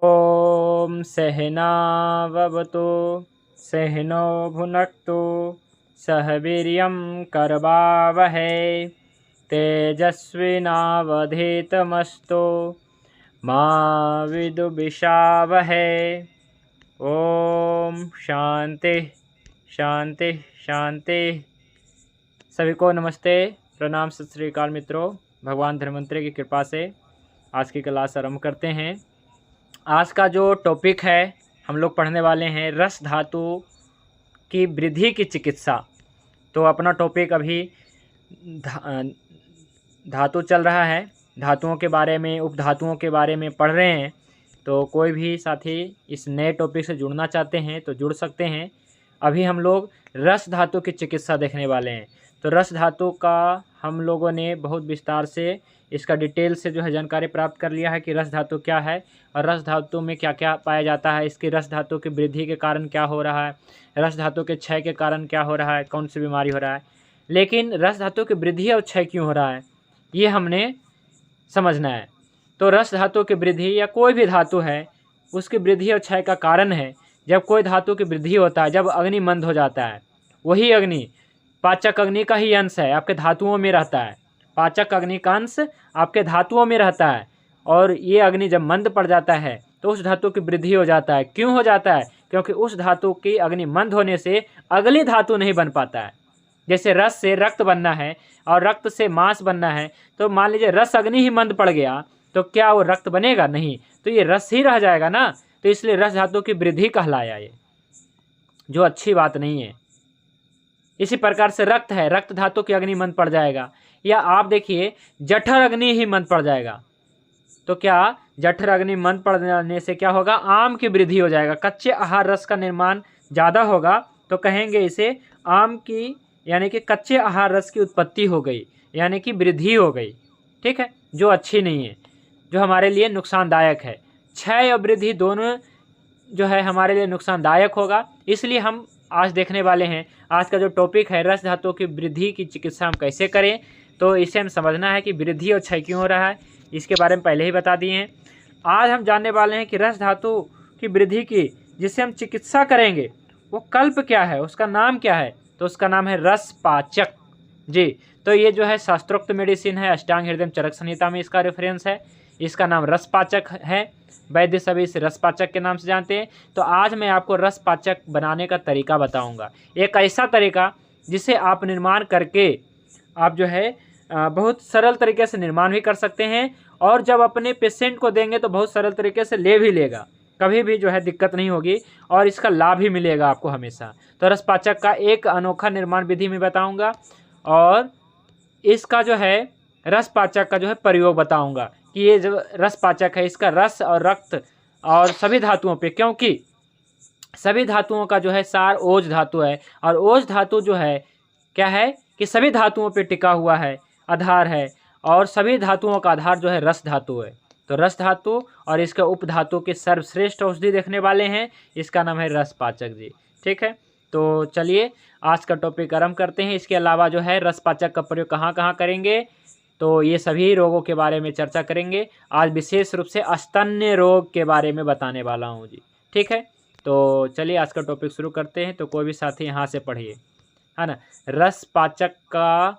ॐ सहनाववतु सहनौ भुनक्तु सह वीर्यं करवावहै तेजस्विनावधीतमस्तु मा विद्विषावहै। ओम शांति शांति शांति। सभी को नमस्ते, प्रणाम, सत श्री अकाल मित्रों। भगवान धन्वंतरि की कृपा से आज की क्लास आरंभ करते हैं। आज का जो टॉपिक है हम लोग पढ़ने वाले हैं रस धातु की वृद्धि की चिकित्सा। तो अपना टॉपिक अभी धातु चल रहा है, धातुओं के बारे में, उपधातुओं के बारे में पढ़ रहे हैं। तो कोई भी साथी इस नए टॉपिक से जुड़ना चाहते हैं तो जुड़ सकते हैं। अभी हम लोग रस धातु की चिकित्सा देखने वाले हैं। तो रस धातु का हम लोगों ने बहुत विस्तार से इसका डिटेल से जो है जानकारी प्राप्त कर लिया है कि रस धातु क्या है और रस धातु में क्या क्या पाया जाता है, इसकी रस धातु की वृद्धि के कारण क्या हो रहा है, रस धातु के क्षय के कारण क्या हो रहा है, कौन सी बीमारी हो रहा है। लेकिन रस धातु की वृद्धि और क्षय क्यों हो रहा है ये हमने समझना है। तो रस धातु की वृद्धि या कोई भी धातु है उसकी वृद्धि और क्षय का कारण है जब कोई धातु की वृद्धि होता है, जब अग्नि मंद हो जाता है। वही अग्नि पाचक अग्नि का ही अंश है, आपके धातुओं में रहता है। पाचक अग्नि का अंश आपके धातुओं में रहता है और ये अग्नि जब मंद पड़ जाता है तो उस धातु की वृद्धि हो जाता है। क्यों हो जाता है? क्योंकि उस धातु की अग्नि मंद होने से अगली धातु नहीं बन पाता है। जैसे रस से रक्त बनना है और रक्त से मांस बनना है, तो मान लीजिए रस अग्नि ही मंद पड़ गया तो क्या वो रक्त बनेगा? नहीं, तो ये रस ही रह जाएगा ना। तो इसलिए रस धातु की वृद्धि कहलाया ये, जो अच्छी बात नहीं है। इसी प्रकार से रक्त है, रक्त धातु की अग्नि मंद पड़ जाएगा। या आप देखिए जठर अग्नि ही मंद पड़ जाएगा तो क्या जठर अग्नि मंद पड़ जाने से क्या होगा? आम की वृद्धि हो जाएगा। कच्चे आहार रस का निर्माण ज़्यादा होगा तो कहेंगे इसे आम की, यानी कि कच्चे आहार रस की उत्पत्ति हो गई, यानी कि वृद्धि हो गई। ठीक है, जो अच्छी नहीं है, जो हमारे लिए नुकसानदायक है। क्षय और वृद्धि दोनों जो है हमारे लिए नुकसानदायक होगा। इसलिए हम आज देखने वाले हैं, आज का जो टॉपिक है रस धातु की वृद्धि की चिकित्सा हम कैसे करें। तो इसे हम समझना है कि वृद्धि और क्षय क्यों हो रहा है, इसके बारे में पहले ही बता दिए हैं। आज हम जानने वाले हैं कि रस धातु की वृद्धि की जिससे हम चिकित्सा करेंगे वो कल्प क्या है, उसका नाम क्या है। तो उसका नाम है रस पाचक जी। तो ये जो है शास्त्रोक्त मेडिसिन है, अष्टांग हृदय चरक संहिता में इसका रेफरेंस है। इसका नाम रस पाचक है, वैद्य सभी इसे रस पाचक के नाम से जानते हैं। तो आज मैं आपको रस पाचक बनाने का तरीका बताऊंगा, एक ऐसा तरीका जिसे आप निर्माण करके आप जो है बहुत सरल तरीके से निर्माण भी कर सकते हैं और जब अपने पेशेंट को देंगे तो बहुत सरल तरीके से ले भी लेगा, कभी भी जो है दिक्कत नहीं होगी और इसका लाभ भी मिलेगा आपको हमेशा। तो रस पाचक का एक अनोखा निर्माण विधि में बताऊंगा और इसका जो है रस पाचक का जो है प्रयोग बताऊंगा कि ये जो रस पाचक है इसका रस और रक्त और सभी धातुओं पे, क्योंकि सभी धातुओं का जो है सार ओज धातु है और ओज धातु जो है क्या है कि सभी धातुओं पे टिका हुआ है, आधार है, और सभी धातुओं का आधार जो है रस धातु है। तो रस धातु और इसके उपधातु के सर्वश्रेष्ठ औषधि देखने वाले हैं, इसका नाम है रस पाचक जी। ठीक है, तो चलिए आज का टॉपिक आरंभ करते हैं। इसके अलावा जो है रस पाचक का प्रयोग कहाँ कहाँ करेंगे, तो ये सभी रोगों के बारे में चर्चा करेंगे। आज विशेष रूप से स्तन्य रोग के बारे में बताने वाला हूँ जी। ठीक है, तो चलिए आज का टॉपिक शुरू करते हैं। तो कोई भी साथी यहाँ से पढ़िए, है ना। रस पाचक का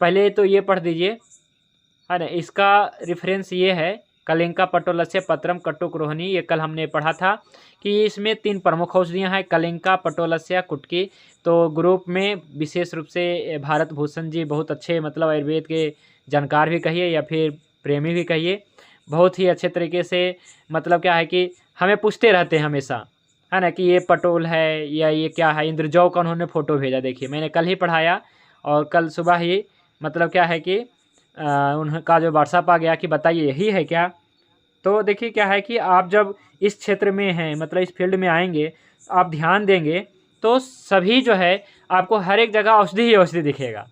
पहले तो ये पढ़ दीजिए, है ना। इसका रेफरेंस ये है कलिंका पटोलस्य पत्रम कटुक रोहिणी, ये कल हमने पढ़ा था कि इसमें 3 प्रमुख औषधियाँ हैं, कलिंका पटोलस्य कुटकी। तो ग्रुप में विशेष रूप से भारत भूषण जी बहुत अच्छे, मतलब आयुर्वेद के जानकार भी कहिए या फिर प्रेमी भी कहिए, बहुत ही अच्छे तरीके से, मतलब क्या है कि हमें पूछते रहते हैं हमेशा, है ना, कि ये पटोल है या ये क्या है। इंद्रजौ का उन्होंने फ़ोटो भेजा, देखिए मैंने कल ही पढ़ाया और कल सुबह ही, मतलब क्या है कि उनका जो व्हाट्सअप आ गया कि बताइए यही है क्या। तो देखिए क्या है कि आप जब इस क्षेत्र में हैं, मतलब इस फील्ड में आएंगे, आप ध्यान देंगे तो सभी जो है आपको हर एक जगह औषधि ही औषधि दिखेगा,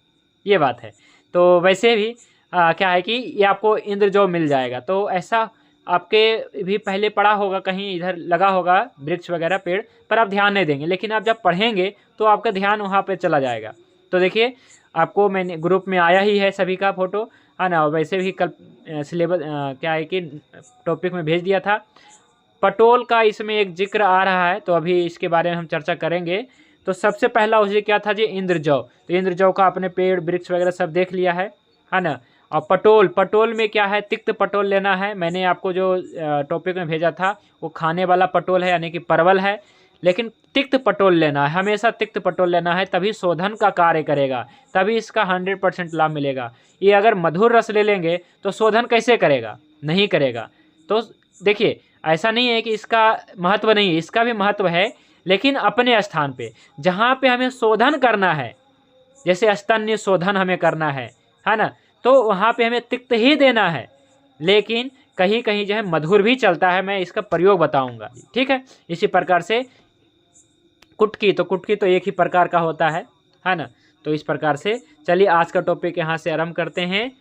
ये बात है। तो वैसे भी क्या है कि ये आपको इंद्रजौ मिल जाएगा। तो ऐसा आपके भी पहले पढ़ा होगा, कहीं इधर लगा होगा वृक्ष वगैरह पेड़, पर आप ध्यान नहीं देंगे, लेकिन आप जब पढ़ेंगे तो आपका ध्यान वहाँ पे चला जाएगा। तो देखिए आपको मैंने ग्रुप में आया ही है सभी का फ़ोटो, है ना। वैसे भी कल सिलेबस क्या है कि टॉपिक में भेज दिया था। पटोल का इसमें एक जिक्र आ रहा है, तो अभी इसके बारे में हम चर्चा करेंगे। तो सबसे पहला उसे क्या था जी, इंद्रजौ। तो इंद्रजौ का अपने पेड़ वृक्ष वगैरह सब देख लिया है ना। और पटोल, पटोल में क्या है, तिक्त पटोल लेना है। मैंने आपको जो टॉपिक में भेजा था वो खाने वाला पटोल है, यानी कि परवल है, लेकिन तिक्त पटोल लेना है, हमेशा तिक्त पटोल लेना है, तभी शोधन का कार्य करेगा, तभी इसका 100% लाभ मिलेगा। ये अगर मधुर रस ले लेंगे तो शोधन कैसे करेगा, नहीं करेगा। तो देखिए ऐसा नहीं है कि इसका महत्व नहीं है, इसका भी महत्व है, लेकिन अपने स्थान पे। जहाँ पे हमें शोधन करना है, जैसे स्तन्य शोधन हमें करना है ना, तो वहाँ पे हमें तिक्त ही देना है। लेकिन कहीं कहीं जो है मधुर भी चलता है, मैं इसका प्रयोग बताऊंगा, ठीक है। इसी प्रकार से कुटकी, तो कुटकी तो एक ही प्रकार का होता है ना। तो इस प्रकार से चलिए आज का टॉपिक यहाँ से आरंभ करते हैं,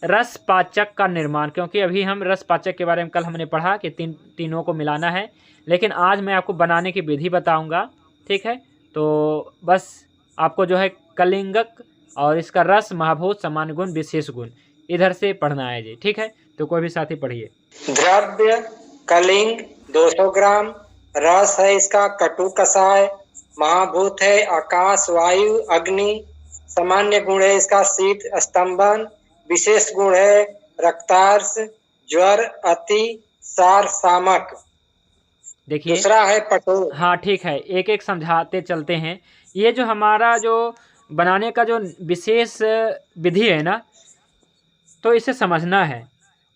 रस पाचक का निर्माण। क्योंकि अभी हम रस पाचक के बारे में कल हमने पढ़ा कि तीनों को मिलाना है, लेकिन आज मैं आपको बनाने की विधि बताऊंगा, ठीक है। तो बस आपको जो है कलिंगक और इसका रस, महाभूत, सामान्य गुण, विशेष गुण इधर से पढ़ना है जी, ठीक है। तो कोई भी साथी पढ़िए। द्रव्य कलिंग 200 ग्राम, रस है इसका कटु कषाय, महाभूत है आकाश वायु अग्नि, सामान्य गुण है इसका शीत स्तंभन, विशेष गुण है रक्तार्स, ज्वर, अति, सार, सामक। देखिए दूसरा है पटोल। हाँ ठीक है, एक एक समझाते चलते हैं। ये जो हमारा जो बनाने का जो विशेष विधि है ना, तो इसे समझना है,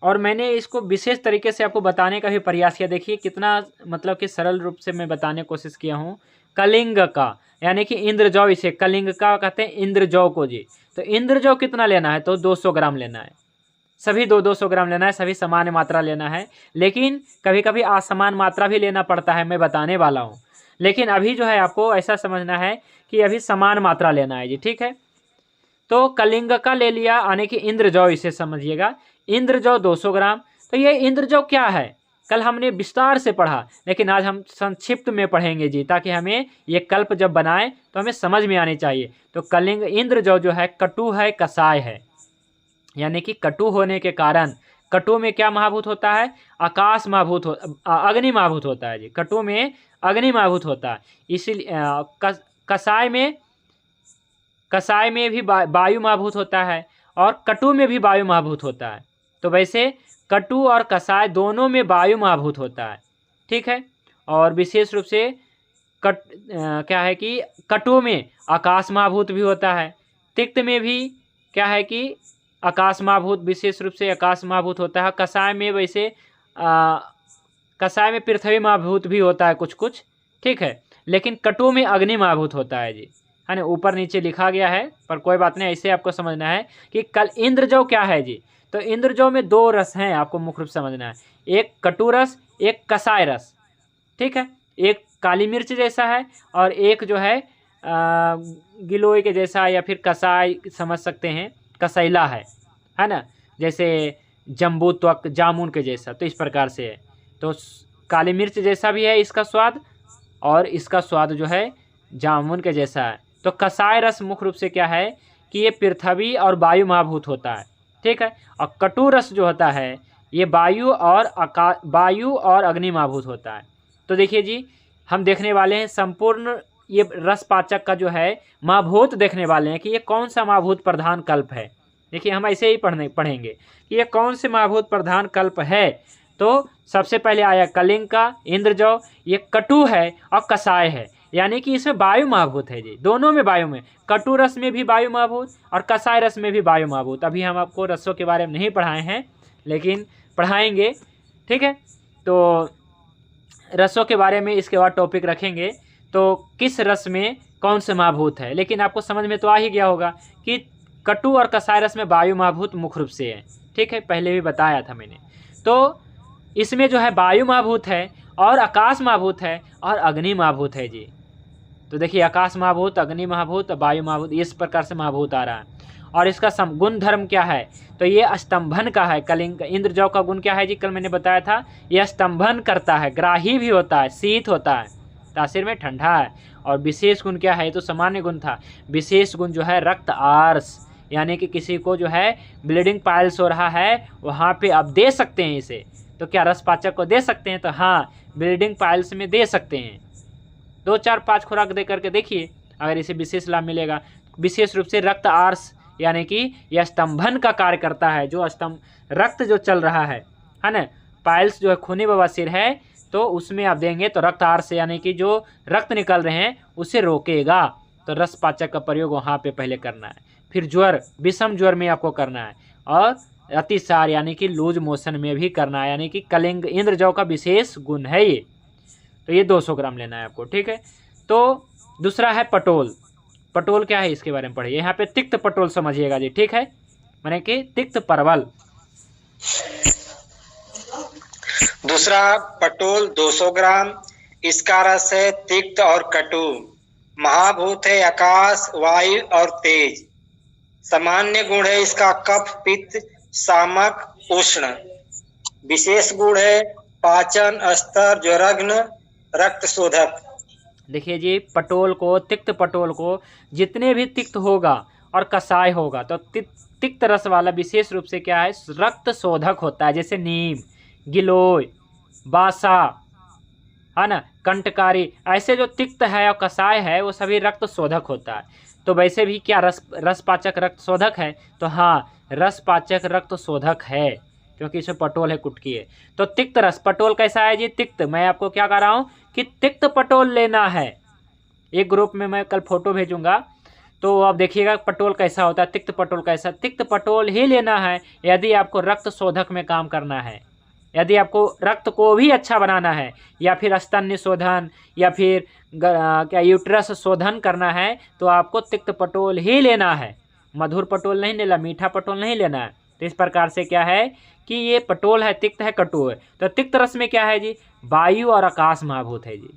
और मैंने इसको विशेष तरीके से आपको बताने का भी प्रयास किया। देखिए कितना मतलब कि सरल रूप से मैं बताने की कोशिश किया हूँ। कलिंग का यानी कि इंद्रजौ, इसे कलिंग का कहते हैं, इंद्रजौ को जी। तो इंद्रजौ कितना लेना है, तो 200 ग्राम लेना है, सभी 200 ग्राम लेना है, सभी समान मात्रा लेना है। लेकिन कभी कभी असमान मात्रा भी लेना पड़ता है, मैं बताने वाला हूँ। लेकिन अभी जो है आपको ऐसा समझना है कि अभी समान मात्रा लेना है जी, ठीक है। तो कलिंग का ले लिया, यानी कि इंद्रजौ, इसे समझिएगा, इंद्रजौ 200 ग्राम। तो ये इंद्रजौ क्या है, कल हमने विस्तार से पढ़ा, लेकिन आज हम संक्षिप्त में पढ़ेंगे जी, ताकि हमें ये कल्प जब बनाएं तो हमें समझ में आनी चाहिए। तो कलिंग इंद्रजौ जो है कटु है, कषाय है, यानी कि कटु होने के कारण, कटु में क्या महाभूत होता है, आकाश महाभूत, अग्नि महाभूत होता है जी। कटु में अग्नि महाभूत होता है, इसीलिए कषाय में भी वायु महाभूत होता है, और कटु में भी वायु महाभूत होता है। तो वैसे कटु और कषाय दोनों में वायु महाभूत होता है, ठीक है। और विशेष रूप से क्या है कि कटु में आकाश महाभूत भी होता है, तिक्त में भी क्या है कि आकाश महाभूत, विशेष रूप से आकाश महाभूत होता है। कषाय में वैसे कषाय में पृथ्वी महाभूत भी होता है कुछ कुछ, ठीक है। लेकिन कटु में अग्नि महाभूत होता है जी, है ना। ऊपर नीचे लिखा गया है, पर कोई बात नहीं, ऐसे आपको समझना है कि कल इंद्रजौ क्या है जी। तो इंद्रजौ में 2 रस हैं, आपको मुख्य रूप से समझना है, एक कटु रस, एक कषाय रस, ठीक है। एक काली मिर्च जैसा है, और एक जो है गिलोय के जैसा, या फिर कषाय समझ सकते हैं, कसैला है ना, जैसे जम्बू त्वक, जामुन के जैसा। तो इस प्रकार से है, तो काली मिर्च जैसा भी है इसका स्वाद, और इसका स्वाद जो है जामुन के जैसा है। तो कषाय रस मुख्य रूप से क्या है कि ये पृथ्वी और वायु महाभूत होता है, ठीक है। और कटु रस जो होता है ये वायु और अग्नि महाभूत होता है। तो देखिए जी, हम देखने वाले हैं संपूर्ण ये रस पाचक का जो है महाभूत देखने वाले हैं कि ये कौन सा महाभूत प्रधान कल्प है। देखिए हम ऐसे ही पढ़ेंगे कि ये कौन से महाभूत प्रधान कल्प है। तो सबसे पहले आया कलिंग का, इंद्रजौ, ये कटु है और कषाय है, यानी कि इसमें वायु महाभूत है जी, दोनों में वायु में, कटु रस में भी वायु महाभूत और कषाय रस में भी वायु महाभूत। अभी हम आपको रसों के बारे में नहीं पढ़ाए हैं, लेकिन पढ़ाएंगे, ठीक है। तो रसों के बारे में इसके बाद टॉपिक रखेंगे, तो किस रस में कौन से महाभूत है। लेकिन आपको समझ में तो आ ही गया होगा कि कटु और कषाय रस में वायु महाभूत मुख्य रूप से है, ठीक है, पहले भी बताया था मैंने। तो इसमें जो है वायु महाभूत है, और आकाश महाभूत है, और अग्नि महाभूत है जी। तो देखिए आकाश महाभूत, अग्नि महाभूत, वायु महाभूत, इस प्रकार से महाभूत आ रहा है। और इसका गुण धर्म क्या है, तो ये स्तंभन का है। कलिंग इंद्रजौ का गुण क्या है जी, कल मैंने बताया था, ये स्तंभन करता है, ग्राही भी होता है, शीत होता है, तासीर में ठंडा है। और विशेष गुण क्या है, तो सामान्य गुण था, विशेष गुण जो है रक्त आर्स, यानी कि किसी को जो है ब्लीडिंग पाइल्स हो रहा है, वहाँ पे आप दे सकते हैं इसे। तो तो क्या रस पाचक को दे सकते हैं? तो हाँ, ब्लीडिंग पाइल्स में दे सकते हैं। 2 4 5 खुराक दे करके देखिए, अगर इसे विशेष लाभ मिलेगा। विशेष रूप से रक्त आर्स यानी कि यह स्तंभन का कार्य करता है, जो रक्त जो चल रहा है ना, पाइल्स जो है खूनी बवासीर है, तो उसमें आप देंगे तो रक्त आर्स यानी कि जो रक्त निकल रहे हैं उसे रोकेगा। तो रस पाचक का प्रयोग वहाँ पे पहले करना है। फिर ज्वर, विषम ज्वर में आपको करना है, और अतिसार यानी कि लूज मोशन में भी करना है, यानी कि कलिंग इंद्रजौ का विशेष गुण है ये। तो ये 200 ग्राम लेना है आपको, ठीक है। तो दूसरा है पटोल। पटोल क्या है इसके बारे में पढ़िए। यहाँ पे तिक्त पटोल समझिएगा जी, ठीक है, माने कि तिक्त परवल। दूसरा पटोल 200 ग्राम। इसका रस है तिक्त और कटु। महाभूत है आकाश, वायु और तेज। सामान्य गुण है इसका कफ, पित्त, सामक, उष्ण। विशेष गुण है पाचन, अस्तर, ज्वरघ्न, रक्त शोधक। देखिए जी, पटोल को, तिक्त पटोल को जितने भी तिक्त होगा और कसाय होगा तो तिक्त रस वाला विशेष रूप से क्या है, रक्त शोधक होता है। जैसे नीम, गिलोय, बासा, है ना, कंटकारी, ऐसे जो तिक्त है और कसाय है वो सभी रक्त शोधक होता है। तो वैसे भी क्या रस पाचक रक्त शोधक है? तो हाँ, रस पाचक रक्त शोधक है, क्योंकि इसमें पटोल है, कुटकी है। तो तिक्त रस, पटोल कैसा है जी? तिक्त। मैं आपको क्या कह रहा हूँ कि तिक्त पटोल लेना है। एक ग्रुप में मैं कल फोटो भेजूंगा, तो आप देखिएगा पटोल कैसा होता है, तिक्त पटोल कैसा। तिक्त पटोल ही लेना है यदि आपको रक्त शोधक में काम करना है, यदि आपको रक्त को भी अच्छा बनाना है, या फिर स्तन्य शोधन, या फिर क्या यूट्रस शोधन करना है, तो आपको तिक्त पटोल ही लेना है। मधुर पटोल नहीं लेना, मीठा पटोल नहीं लेना है। तो इस प्रकार से क्या है कि ये पटोल है, तिक्त है, कटु है। तो तिक्त रस में क्या है जी? वायु और आकाश महाभूत है जी,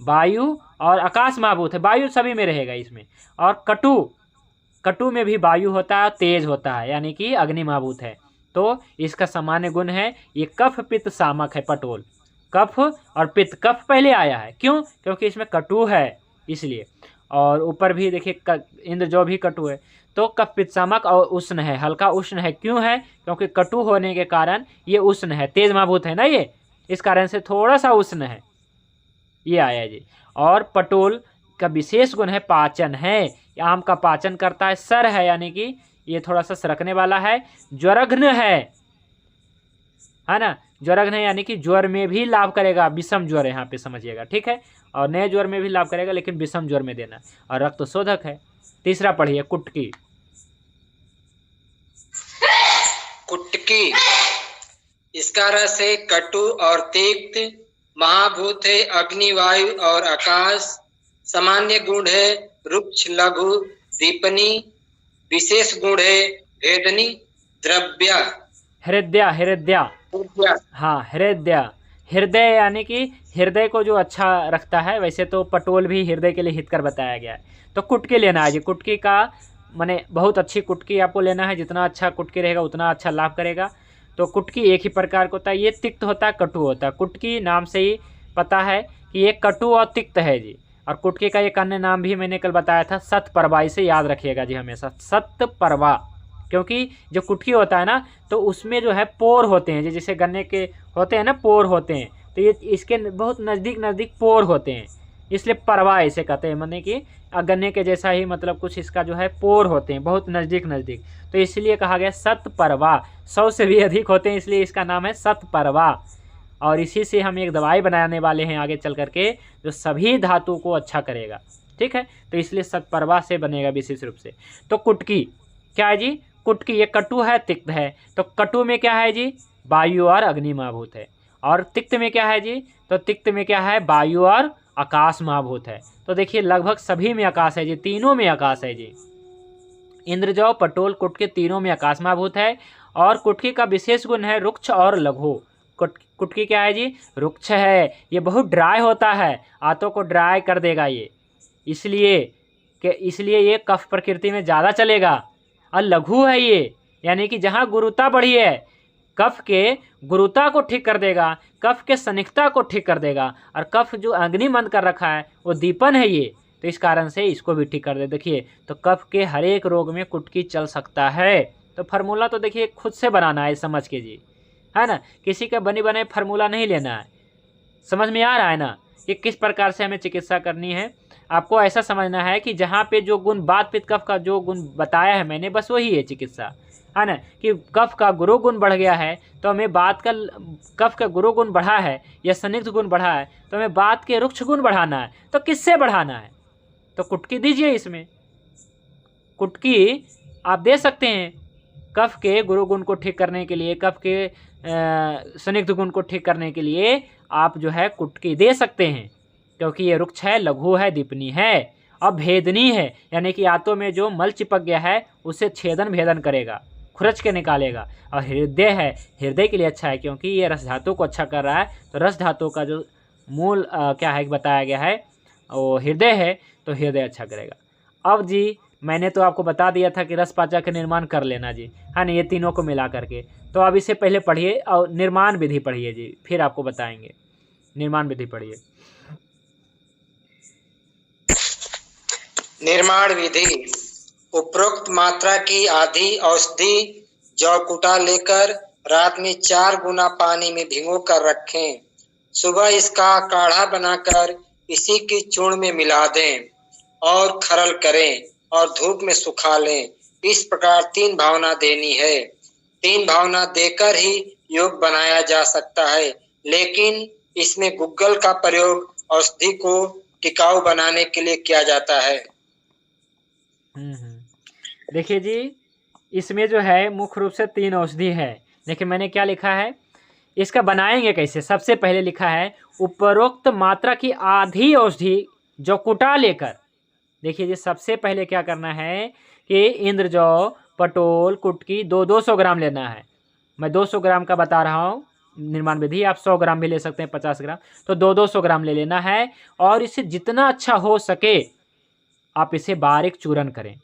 वायु और आकाश महाभूत है। वायु सभी में रहेगा इसमें। और कटु में भी वायु होता है, तेज होता है, यानी कि अग्नि महाभूत है। तो इसका सामान्य गुण है, ये कफ पित्त सामक है पटोल। कफ और पित्त, कफ पहले आया है, क्यों? क्योंकि इसमें कटु है इसलिए। और ऊपर भी देखिए इंद्रजौ भी कटु है। तो कफ पित्त सामक और उष्ण है, हल्का उष्ण है। क्यों है? क्योंकि कटु होने के कारण ये उष्ण है, तेज महाभूत है ना ये, इस कारण से थोड़ा सा उष्ण है, ये आया जी। और पटोल का विशेष गुण है पाचन है, आम का पाचन करता है। सर है, यानी कि ये थोड़ा सा सरकने वाला है। ज्वरघ्न है ना, ज्वरघ्न यानी कि ज्वर में भी लाभ करेगा, विषम ज्वर यहाँ पे समझिएगा, ठीक है। और नए ज्वर में भी लाभ करेगा, लेकिन विषम ज्वर में देना। और रक्त शोधक है। तीसरा पढ़िए, कुटकी। कुटकी, इसका रस है कटु और तिक्त। महाभूत है अग्नि, वायु और आकाश। सामान्य गुण है रुक्ष, लघु, दीपनी। विशेष गुण है भेदनी, द्रव्य, हृदय। हाँ, हृदय यानी कि हृदय को जो अच्छा रखता है। वैसे तो पटोल भी हृदय के लिए हितकर बताया गया है। तो कुटकी लेना है जी। कुटकी का माने बहुत अच्छी कुटकी आपको लेना है। जितना अच्छा कुटकी रहेगा उतना अच्छा लाभ करेगा। तो कुटकी एक ही प्रकार का होता है, ये तिक्त होता है, कटु होता है। कुटकी नाम से ही पता है कि ये कटु और तिक्त है जी। और कुटकी का एक अन्य नाम भी मैंने कल बताया था, सतपरवा। इसे याद रखिएगा जी हमेशा, सतपरवा। क्योंकि जो कुटकी होता है ना, तो उसमें जो है पोर होते हैं, जैसे गन्ने के होते हैं ना, पोर होते हैं। तो ये इसके बहुत नज़दीक पोर होते हैं, इसलिए परवा ऐसे कहते हैं। माने कि गन्ने के जैसा ही, मतलब कुछ इसका जो है पोर होते हैं, बहुत नज़दीक। तो इसलिए कहा गया सतपरवा। 100 से भी अधिक होते हैं, इसलिए इसका नाम है सतपरवा। और इसी से हम एक दवाई बनाने वाले हैं आगे चल करके, जो सभी धातु को अच्छा करेगा, ठीक है। तो इसलिए सतपरवा से बनेगा विशेष रूप से। तो कुटकी क्या है जी? कुटकी ये कटु है, तिक्त है। तो कटु में क्या है जी? वायु और अग्नि महाभूत है। और तिक्त में क्या है जी? तो तिक्त में क्या है? वायु और आकाश महाभूत है। तो देखिए लगभग सभी में आकाश है जी, तीनों में आकाश है जी। इंद्रजौ, पटोल, कुटकी तीनों में आकाश महाभूत है। और कुटकी का विशेष गुण है रुक्ष और लघु। कुटकी क्या है जी? रुक्ष है, ये बहुत ड्राई होता है, आंतों को ड्राई कर देगा ये, इसलिए ये कफ प्रकृति में ज़्यादा चलेगा। और लघु है ये, यानी कि जहाँ गुरुता बढ़ी है, कफ के गुरुता को ठीक कर देगा, कफ के सनिकता को ठीक कर देगा। और कफ जो अग्नि मंद कर रखा है वो दीपन है ये, तो इस कारण से इसको भी ठीक कर दे। देखिए, तो कफ के हर एक रोग में कुटकी चल सकता है। तो फार्मूला तो देखिए खुद से बनाना है, समझ के जी, है ना। किसी का बनी बनाई फार्मूला नहीं लेना है। समझ में आ रहा है ना कि किस प्रकार से हमें चिकित्सा करनी है। आपको ऐसा समझना है कि जहाँ पे जो गुण वात पित्त कफ का जो गुण बताया है मैंने, बस वही है चिकित्सा, है ना। कि कफ का गुरु गुण बढ़ गया है तो हमें बात का, कफ का गुरु गुण बढ़ा है या संदिग्ध गुण बढ़ा है तो हमें बात के रुक्ष गुण बढ़ाना है। तो किससे बढ़ाना है? तो कुटकी दीजिए। इसमें कुटकी आप दे सकते हैं कफ के गुरु गुण को ठीक करने के लिए, कफ के संदिग्ध गुण को ठीक करने के लिए आप जो है कुटकी दे सकते हैं, क्योंकि ये रुक्ष है, लघु है, दीपनी है और भेदनी है, यानी कि आंतों में जो मल चिपक गया है उसे छेदन भेदन करेगा, खुरच के निकालेगा। और हृदय है, हृदय के लिए अच्छा है क्योंकि ये रस धातु को अच्छा कर रहा है। तो रस धातु का जो मूल क्या है बताया गया है वो हृदय है, तो हृदय अच्छा करेगा। अब जी मैंने तो आपको बता दिया था कि रस पाचक का निर्माण कर लेना जी, है ना, ये तीनों को मिला करके। तो अब इससे पहले पढ़िए और निर्माण विधि पढ़िए जी, फिर आपको बताएंगे। निर्माण विधि पढ़िए। निर्माण विधि। उपरोक्त मात्रा की आधी औषधि जौ कुटा लेकर रात में 4 गुना पानी में भिगो कर रखें। सुबह इसका काढ़ा बनाकर इसी की चूर्ण में मिला दें और खरल करें और धूप में सुखा लें। इस प्रकार 3 भावना देनी है। 3 भावना देकर ही योग बनाया जा सकता है, लेकिन इसमें गुग्गल का प्रयोग औषधि को टिकाऊ बनाने के लिए किया जाता है। देखिए जी, इसमें जो है मुख्य रूप से 3 औषधि है। देखिए मैंने क्या लिखा है, इसका बनाएंगे कैसे। सबसे पहले लिखा है उपरोक्त मात्रा की आधी औषधि जो कुटा लेकर। देखिए जी, सबसे पहले क्या करना है कि इंद्रजौ, पटोल, कुटकी 200 ग्राम लेना है। मैं 200 ग्राम का बता रहा हूँ निर्माण विधि, आप 100 ग्राम भी ले सकते हैं, 50 ग्राम, तो 200 ग्राम ले लेना है। और इसे जितना अच्छा हो सके आप इसे बारीक चूरन करें,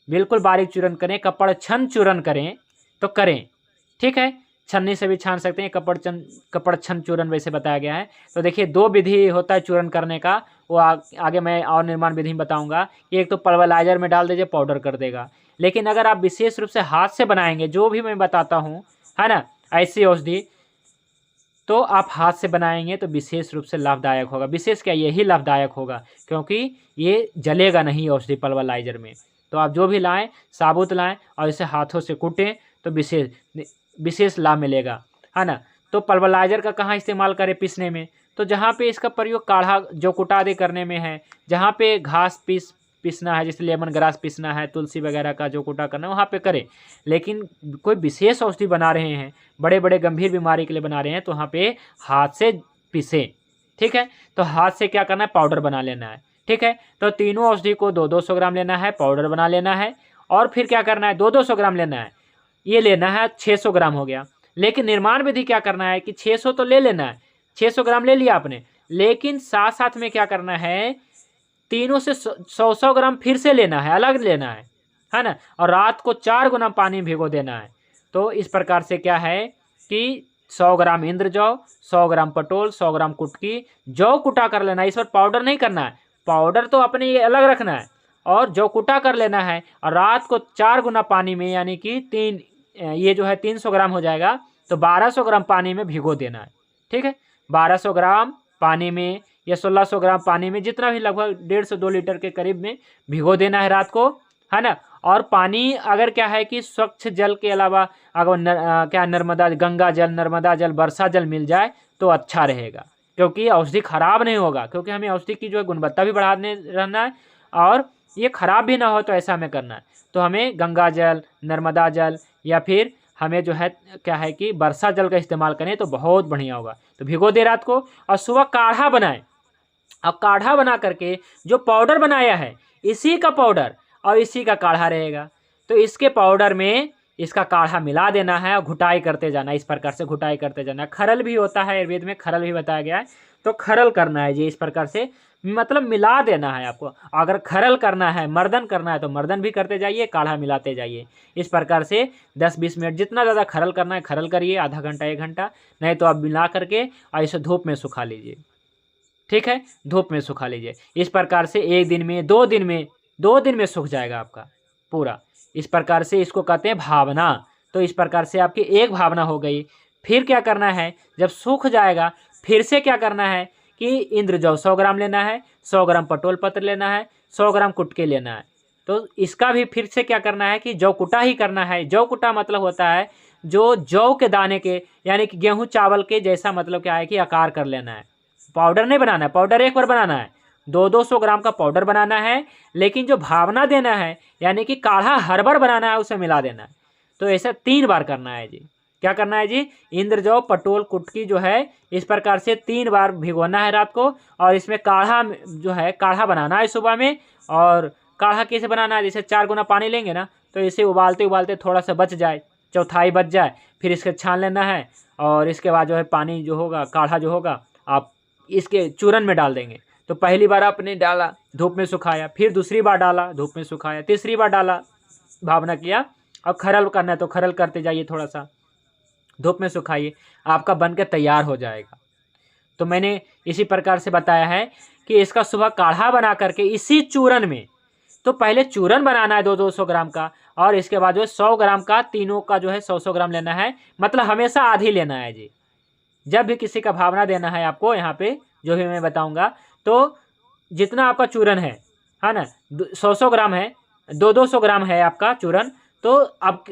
बिल्कुल बारीक चूरन करें, कपड़ छन चूरन करें तो करें, ठीक है। छन्नी से भी छान सकते हैं, कपड़ छन चूरन वैसे बताया गया है। तो देखिए 2 विधि होता है चूरन करने का, वो आगे मैं और निर्माण विधि में बताऊंगा कि एक तो पल्वराइजर में डाल दीजिए, पाउडर कर देगा। लेकिन अगर आप विशेष रूप से हाथ से बनाएंगे, जो भी मैं बताता हूँ, है ना, ऐसी औषधि तो आप हाथ से बनाएंगे तो विशेष रूप से लाभदायक होगा। विशेष क्या, यही लाभदायक होगा क्योंकि ये जलेगा नहीं औषधि पल्वराइजर में। तो आप जो भी लाएं साबुत लाएं और इसे हाथों से कूटें तो विशेष लाभ मिलेगा, है ना। तो पल्वराइजर का कहाँ इस्तेमाल करें पीसने में, तो जहाँ पे इसका प्रयोग काढ़ा जो कुटा दे करने में है, जहाँ पे घास पीसना है, जैसे लेमन ग्रास पीसना है, तुलसी वगैरह का जो कुटा करना है वहाँ पे करें। लेकिन कोई विशेष औषधि बना रहे हैं, बड़े बड़े गंभीर बीमारी के लिए बना रहे हैं, तो वहाँ पे हाथ से पीसें, ठीक है। तो हाथ से क्या करना है, पाउडर बना लेना है, ठीक है। तो तीनों औषधि को 200 ग्राम लेना है, पाउडर बना लेना है। और फिर क्या करना है, 200 ग्राम लेना है, ये लेना है 600 ग्राम हो गया। लेकिन निर्माण विधि क्या करना है कि 600 तो ले लेना है, 600 ग्राम ले लिया आपने, लेकिन साथ साथ में क्या करना है, तीनों से 100 ग्राम फिर से लेना है, अलग लेना है ना। और रात को 4 गुना पानी भिगो देना है। तो इस प्रकार से क्या है कि 100 ग्राम इंद्रजौ, 100 ग्राम पटोल, 100 ग्राम कुटकी, जौ कुटा कर लेना है। इस पर पाउडर नहीं करना है, पाउडर तो अपने ये अलग रखना है, और जौ कुटा कर लेना है। और रात को 4 गुना पानी में, यानी कि ये जो है 300 ग्राम हो जाएगा, तो 1200 ग्राम पानी में भिगो देना है, ठीक है। 1200 ग्राम पानी में या 1600 ग्राम पानी में, जितना भी लगभग 1.5 से 2 लीटर के करीब में भिगो देना है रात को, है ना। और पानी अगर क्या है कि स्वच्छ जल के अलावा अगर क्या नर्मदा, गंगा जल, नर्मदा जल, वर्षा जल मिल जाए तो अच्छा रहेगा, क्योंकि औषधि खराब नहीं होगा। क्योंकि हमें औषधि की जो है गुणवत्ता भी बढ़ाने रहना है और ये खराब भी ना हो, तो ऐसा हमें करना है। तो हमें गंगा जल, नर्मदा जल या फिर हमें जो है क्या है कि वर्षा जल का इस्तेमाल करें तो बहुत बढ़िया होगा। तो भिगो दे रात को और सुबह काढ़ा बनाएं। और काढ़ा बना करके जो पाउडर बनाया है, इसी का पाउडर और इसी का काढ़ा रहेगा। तो इसके पाउडर में इसका काढ़ा मिला देना है और घुटाई करते जाना, इस प्रकार से घुटाई करते जाना। खरल भी होता है, आयुर्वेद में खरल भी बताया गया है, तो खरल करना है जी, इस प्रकार से मतलब मिला देना है आपको। अगर खरल करना है, मर्दन करना है तो मर्दन भी करते जाइए, काढ़ा मिलाते जाइए। इस प्रकार से 10-20 मिनट, जितना ज़्यादा खरल करना है खरल करिए, आधा घंटा 1 घंटा, नहीं तो आप मिला करके और इसे धूप में सुखा लीजिए, ठीक है। धूप में सुखा लीजिए। इस प्रकार से 1 दिन में, 2 दिन में सूख जाएगा आपका पूरा। इस प्रकार से इसको कहते हैं भावना। तो इस प्रकार से आपकी एक भावना हो गई। फिर क्या करना है, जब सूख जाएगा फिर से क्या करना है कि इंद्रजौ 100 ग्राम लेना है, 100 ग्राम पटोल पत्र लेना है, 100 ग्राम कुटके लेना है। तो इसका भी फिर से क्या करना है कि जौ कुटा ही करना है। जौ कुटा मतलब होता है जो जौ के दाने के, यानी कि गेहूं चावल के जैसा, मतलब क्या है कि आकार कर लेना है। पाउडर नहीं बनाना है, पाउडर एक बार बनाना है, 200 ग्राम का पाउडर बनाना है, लेकिन जो भावना देना है यानी कि काढ़ा हर बार बनाना है, उसे मिला देना है। तो ऐसा 3 बार करना है जी। क्या करना है जी, इंद्रजौ पटोल कुटकी जो है इस प्रकार से 3 बार भिगोना है रात को, और इसमें काढ़ा जो है काढ़ा बनाना है सुबह में। और काढ़ा कैसे बनाना है, जैसे 4 गुना पानी लेंगे ना, तो इसे उबालते उबालते थोड़ा सा बच जाए, चौथाई बच जाए, फिर इसके छान लेना है। और इसके बाद जो है पानी जो होगा, काढ़ा जो होगा, आप इसके चूरन में डाल देंगे। तो पहली बार आपने डाला, धूप में सुखाया, फिर दूसरी बार डाला, धूप में सुखाया, तीसरी बार डाला, भावना किया। अब खरल करना है तो खरल करते जाइए, थोड़ा सा धूप में सुखाइए, आपका बनकर तैयार हो जाएगा। तो मैंने इसी प्रकार से बताया है कि इसका सुबह काढ़ा बना करके इसी चूरन में, तो पहले चूरन बनाना है 200 ग्राम का, और इसके बाद जो है 100 ग्राम का, तीनों का जो है 100 ग्राम लेना है, मतलब हमेशा आधी लेना है जी। जब भी किसी का भावना देना है आपको, यहाँ पे जो भी मैं बताऊंगा, तो जितना आपका चूरन है ना, 100 ग्राम है, 200 ग्राम है आपका चूरन, तो अब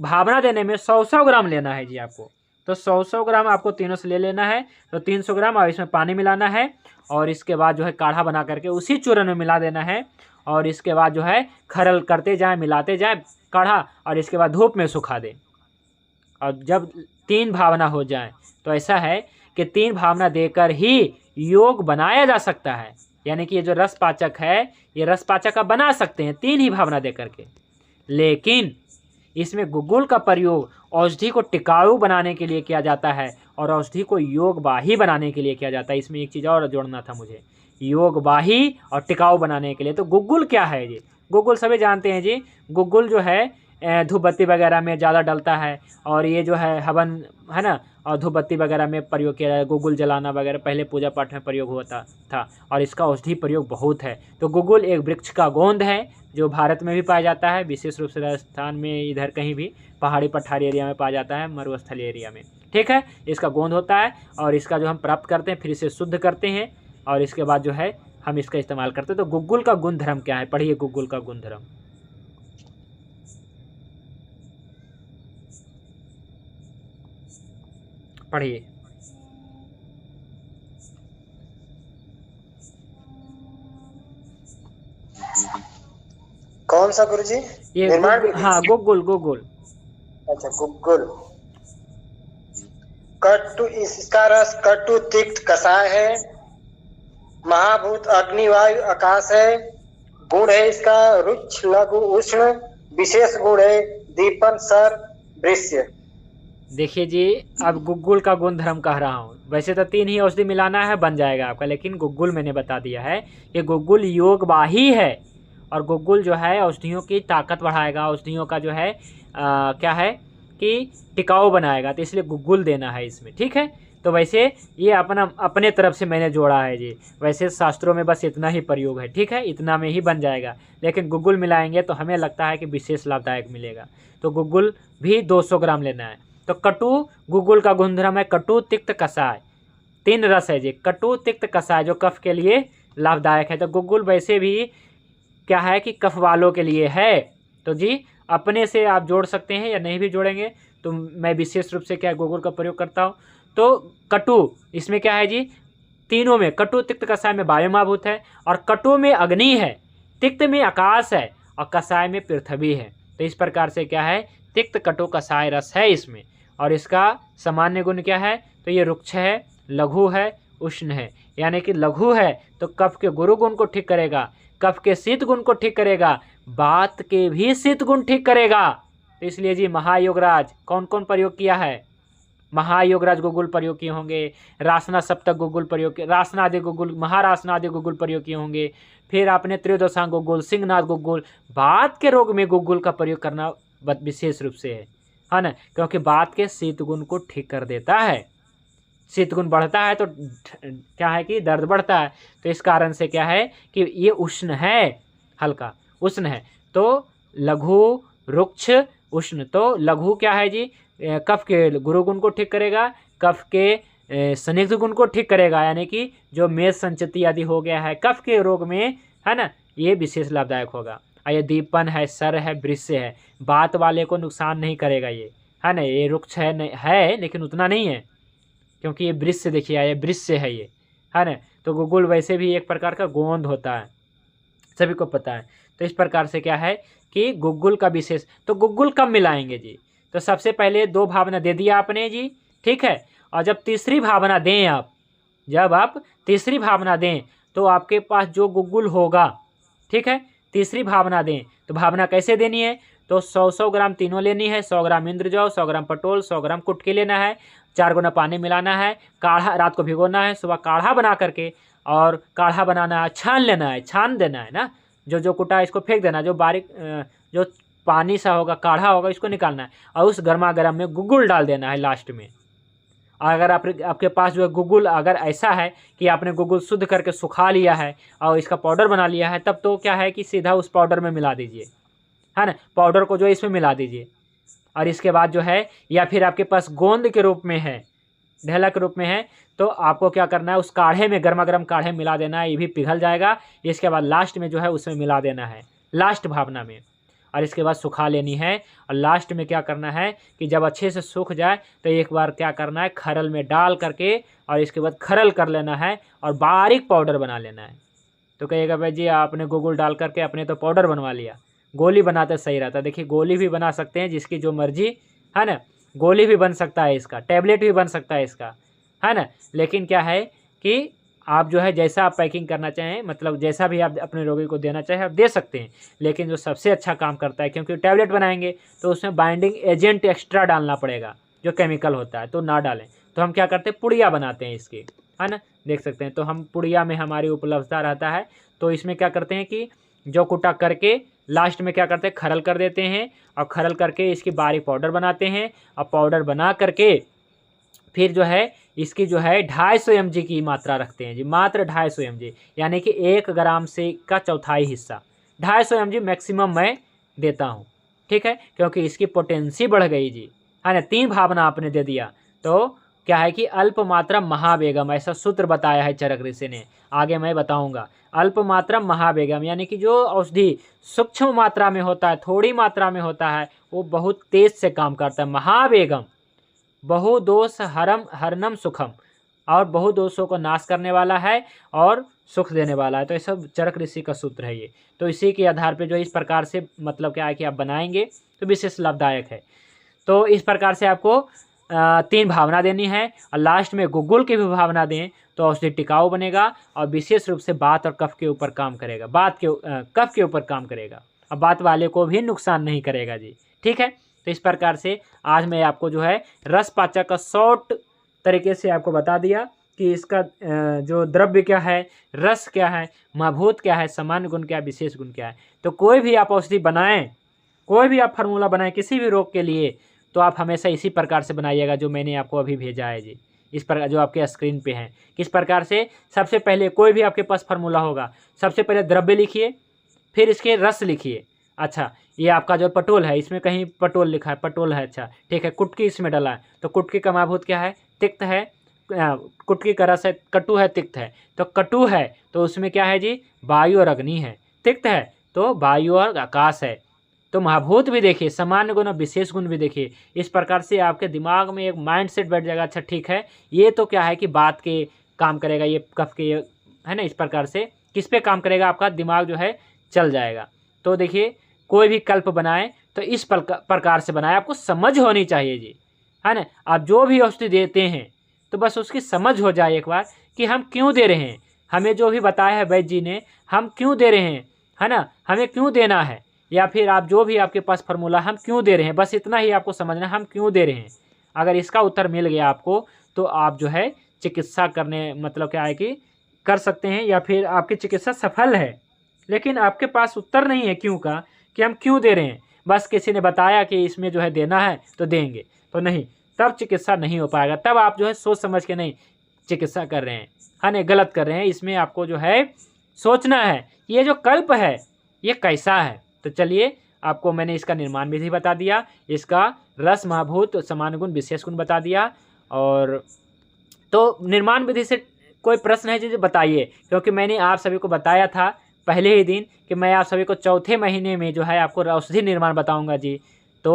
भावना देने में 100 ग्राम लेना है जी आपको। तो 100 ग्राम आपको तीनों से ले लेना है, तो 300 ग्राम, और इसमें पानी मिलाना है, और इसके बाद जो है काढ़ा बना करके उसी चूरन में मिला देना है। और इसके बाद जो है खरल करते जाएं, मिलाते जाएं काढ़ा, और इसके बाद धूप में सुखा दें। और जब 3 भावना हो जाए, तो ऐसा है कि 3 भावना देकर ही योग बनाया जा सकता है। यानी कि ये जो रसपाचक है, ये रसपाचक आप बना सकते हैं 3 ही भावना दे करके। लेकिन इसमें गुग्गुल का प्रयोग औषधि को टिकाऊ बनाने के लिए किया जाता है, और औषधि को योगवाही बनाने के लिए किया जाता है। इसमें एक चीज़ और जोड़ना था मुझे, योगवाही और टिकाऊ बनाने के लिए। तो गुग्गुल क्या है जी, गुग्गुल सभी जानते हैं जी। गुग्गुल जो है धूप बत्ती वगैरह में ज़्यादा डलता है, और ये जो है हवन है ना, और धूप बत्ती वगैरह में प्रयोग किया जाता है। गुग्गुल जलाना वगैरह पहले पूजा पाठ में प्रयोग होता था, और इसका औषधि प्रयोग बहुत है। तो गुग्गुल एक वृक्ष का गोंद है जो भारत में भी पाया जाता है, विशेष रूप से राजस्थान में, इधर कहीं भी पहाड़ी पठारी एरिया में पाया जाता है, मरुस्थलीय एरिया में। ठीक है, इसका गोंद होता है, और इसका जो हम प्राप्त करते हैं, फिर इसे शुद्ध करते हैं, और इसके बाद जो है हम इसका इस्तेमाल करते हैं। तो गुग्गुल का गुणधर्म क्या है, पढ़िए गुग्गुल का गुणधर्म। पढ़िए। कौन सा गुरुजी? ये हाँ, गुग्गुल, गुग्गुल। अच्छा, गुग्गुल। कटु, इसका रस कटु तिक्त कषाय है, महाभूत अग्नि वायु आकाश है, गुण है इसका रुक्ष लघु उष्ण, विशेष गुण है दीपन सर वृष्य। देखिए जी, अब गुग्गुल का गुण धर्म कह रहा हूँ। वैसे तो 3 ही औषधि मिलाना है, बन जाएगा आपका, लेकिन गुग्गुल मैंने बता दिया है कि गुग्गुल योगवाही है, और गुग्गुल जो है औषधियों की ताकत बढ़ाएगा, औषधियों का जो है क्या है कि टिकाऊ बनाएगा, तो इसलिए गुग्गुल देना है इसमें। ठीक है, तो वैसे ये अपने तरफ से मैंने जोड़ा है जी। वैसे शास्त्रों में बस इतना ही प्रयोग है, ठीक है, इतना में ही बन जाएगा, लेकिन गुग्गुल मिलाएंगे तो हमें लगता है कि विशेष लाभदायक मिलेगा। तो गुग्गुल भी 200 ग्राम लेना है। तो कटु, गुग्गुल का गुणधर्म है कटु तिक्त कषाय, 3 रस है जी, कटु तिक्त कषाय, जो कफ के लिए लाभदायक है। तो गुग्गुल वैसे भी क्या है कि कफ वालों के लिए है। तो जी अपने से आप जोड़ सकते हैं, या नहीं भी जोड़ेंगे तो मैं विशेष रूप से क्या गुग्गुल का प्रयोग करता हूँ। तो कटु, इसमें क्या है जी, तीनों में कटु तिक्त कषाय में वायु महाभूत है, और कटु में अग्नि है, तिक्त में आकाश है, और कषाय में पृथ्वी है। तो इस प्रकार से क्या है, तिक्त कटु कषाय रस है इसमें। और इसका सामान्य गुण क्या है, तो ये रुक्ष है, लघु है, उष्ण है। यानी कि लघु है तो कफ के गुरु गुण को ठीक करेगा, कफ के शीत गुण को ठीक करेगा, बात के भी शीत गुण ठीक करेगा। तो इसलिए जी महायोगराज कौन कौन प्रयोग किया है, महायोगराज गुग्गुल प्रयोग किए होंगे, रासना सप्तक गुग्गुल प्रयोग किए, रासना आदि गुग्गुल, महारासना आदि गुग्गुल प्रयोग किए होंगे। फिर आपने त्रयोदशांग गुग्गुल, सिंहनाथ गुग्गुल, बात के रोग में गुग्गुल का प्रयोग करना विशेष रूप से है ना, क्योंकि बात के शीत गुण को ठीक कर देता है। शीत गुण बढ़ता है तो क्या है कि दर्द बढ़ता है। तो इस कारण से क्या है कि ये उष्ण है, हल्का उष्ण है। तो लघु, रुक्ष उष्ण। तो लघु क्या है जी, कफ के गुरु गुण को ठीक करेगा, कफ के स्निग्ध गुण को ठीक करेगा, यानी कि जो मेद संचिति आदि हो गया है कफ के रोग में, है ना, ये विशेष लाभदायक होगा। और ये दीपन है, सर है, वृक्ष है, बात वाले को नुकसान नहीं करेगा ये, है ना। ये रुक्ष है, नहीं है लेकिन उतना नहीं है, क्योंकि ये वृक्ष देखिए, ये वृक्ष है ये, है ना। तो गुग्गुल वैसे भी एक प्रकार का गोंद होता है, सभी को पता है। तो इस प्रकार से क्या है कि गुग्गुल का विशेष, तो गुग्गुल कब मिलाएंगे जी, तो सबसे पहले 2 भावना दे दिया आपने जी, ठीक है। और जब तीसरी भावना दें आप, जब आप तीसरी भावना दें तो आपके पास जो गुग्गुल होगा, ठीक है, तीसरी भावना दें तो भावना कैसे देनी है, तो 100-100 ग्राम तीनों लेनी है, 100 ग्राम इंद्रजौ, 100 ग्राम पटोल, 100 ग्राम कुटकी लेना है, 4 गुना पानी मिलाना है, काढ़ा रात को भिगोना है, सुबह काढ़ा बना करके, और काढ़ा बनाना है, छान लेना है, छान देना है ना, जो जो कुटा है इसको फेंक देना, जो बारीक जो पानी सा होगा, काढ़ा होगा, इसको निकालना है, और उस गर्मा गर्म में गुग्गुल डाल देना है लास्ट में। अगर आपके पास जो है गुग्गुल, अगर ऐसा है कि आपने गुग्गुल शुद्ध करके सुखा लिया है और इसका पाउडर बना लिया है, तब तो क्या है कि सीधा उस पाउडर में मिला दीजिए, है ना, पाउडर को जो है इसमें मिला दीजिए। और इसके बाद जो है, या फिर आपके पास गोंद के रूप में है, ढेला के रूप में है, तो आपको क्या करना है, उस काढ़े में, गर्मा गर्म काढ़े मिला देना है, ये भी पिघल जाएगा। इसके बाद लास्ट में जो है उसमें मिला देना है, लास्ट भावना में, और इसके बाद सुखा लेनी है। और लास्ट में क्या करना है कि जब अच्छे से सूख जाए तो एक बार क्या करना है, खरल में डाल करके, और इसके बाद खरल कर लेना है और बारीक पाउडर बना लेना है। तो कहिएगा भाई जी आपने गुग्गुल डाल करके अपने तो पाउडर बनवा लिया, गोली बनाते सही रहता। देखिए गोली भी बना सकते हैं, जिसकी जो मर्जी, है ना, गोली भी बन सकता है इसका, टैबलेट भी बन सकता है इसका, है ना। लेकिन क्या है कि आप जो है जैसा आप पैकिंग करना चाहें, मतलब जैसा भी आप अपने रोगी को देना चाहें आप दे सकते हैं, लेकिन जो सबसे अच्छा काम करता है, क्योंकि टैबलेट बनाएंगे तो उसमें बाइंडिंग एजेंट एक्स्ट्रा डालना पड़ेगा, जो केमिकल होता है, तो ना डालें। तो हम क्या करते हैं, पुड़िया बनाते हैं इसकी, है ना, देख सकते हैं। तो हम पुड़िया में हमारी उपलब्धता रहता है, तो इसमें क्या करते हैं कि जो कुटा करके लास्ट में क्या करते हैं, खरल कर देते हैं, और खरल करके इसकी बारीक पाउडर बनाते हैं, और पाउडर बना करके फिर जो है इसकी जो है 250 mg की मात्रा रखते हैं जी, मात्र 250 mg, यानी कि 1 ग्राम से का चौथाई हिस्सा, 250 mg मैक्सिमम मैं देता हूँ, ठीक है, क्योंकि इसकी पोटेंसी बढ़ गई जी, है ना। 3 भावना आपने दे दिया, तो क्या है कि अल्प मात्रा महावेगम, ऐसा सूत्र बताया है चरक ऋषि ने, आगे मैं बताऊंगा। अल्प मात्रा महावेगम, यानी कि जो औषधि सूक्ष्म मात्रा में होता है, थोड़ी मात्रा में होता है, वो बहुत तेज से काम करता है। महावेगम, बहुदोष हरनम सुखम, और बहुदोषों को नाश करने वाला है और सुख देने वाला है। तो ये सब चरक ऋषि का सूत्र है ये। तो इसी के आधार पे जो इस प्रकार से मतलब क्या है कि आप बनाएंगे तो विशेष लाभदायक है। तो इस प्रकार से आपको 3 भावना देनी है, और लास्ट में गुग्गुल की भी भावना दें तो औषधि टिकाऊ बनेगा, और विशेष रूप से बात और कफ के ऊपर काम करेगा, कफ के ऊपर काम करेगा, और बात वाले को भी नुकसान नहीं करेगा जी, ठीक है। तो इस प्रकार से आज मैं आपको जो है रस पाचक का शॉर्ट तरीके से आपको बता दिया कि इसका जो द्रव्य क्या है, रस क्या है, महाभूत क्या है, सामान्य गुण क्या है, विशेष गुण क्या है। तो कोई भी आप औषधि बनाएं, कोई भी आप फार्मूला बनाएं किसी भी रोग के लिए, तो आप हमेशा इसी प्रकार से बनाइएगा जो मैंने आपको अभी भेजा है जी, इस प्रकार जो आपके स्क्रीन पे है। किस प्रकार से, सबसे पहले कोई भी आपके पास फार्मूला होगा, सबसे पहले द्रव्य लिखिए, फिर इसके रस लिखिए। अच्छा, ये आपका जो पटोल है, इसमें कहीं पटोल लिखा है, पटोल है, अच्छा ठीक है। कुटकी इसमें डाला है, तो कुटकी का महाभूत क्या है, तिक्त है, कुटकी का रस है, कटु है, तिक्त है। तो कटु है तो उसमें क्या है जी, वायु और अग्नि है, तिक्त है तो वायु और आकाश है। तो महाभूत भी देखिए, सामान्य गुण और विशेष गुण भी देखिए। इस प्रकार से आपके दिमाग में एक माइंड सेट बैठ जाएगा, अच्छा ठीक है, ये तो क्या है कि बात के काम करेगा, ये कफ के, है ना। इस प्रकार से किस पे काम करेगा, आपका दिमाग जो है चल जाएगा। तो देखिए कोई भी कल्प बनाए तो इस प्रकार से बनाए, आपको समझ होनी चाहिए जी, है ना। आप जो भी औषधि देते हैं तो बस उसकी समझ हो जाए एक बार कि हम क्यों दे रहे हैं, हमें जो भी बताया है वैद्य जी ने, हम क्यों दे रहे हैं, है ना, हमें क्यों देना है, या फिर आप जो भी आपके पास फार्मूला हम क्यों दे रहे हैं, बस इतना ही आपको समझना है, हम क्यों दे रहे हैं। अगर इसका उत्तर मिल गया आपको तो आप जो है चिकित्सा करने मतलब क्या है कि कर सकते हैं, या फिर आपकी चिकित्सा सफल है। लेकिन आपके पास उत्तर नहीं है क्यों का, कि हम क्यों दे रहे हैं, बस किसी ने बताया कि इसमें जो है देना है तो देंगे, तो नहीं, तब चिकित्सा नहीं हो पाएगा। तब आप जो है सोच समझ के नहीं चिकित्सा कर रहे हैं, है ना, गलत कर रहे हैं। इसमें आपको जो है सोचना है ये जो कल्प है ये कैसा है। तो चलिए आपको मैंने इसका निर्माण विधि बता दिया, इसका रस महाभूत सामान्य गुण विशेष गुण बता दिया। और तो निर्माण विधि से कोई प्रश्न है जी बताइए, क्योंकि मैंने आप सभी को बताया था पहले ही दिन कि मैं आप सभी को चौथे महीने में जो है आपको औषधि निर्माण बताऊंगा जी। तो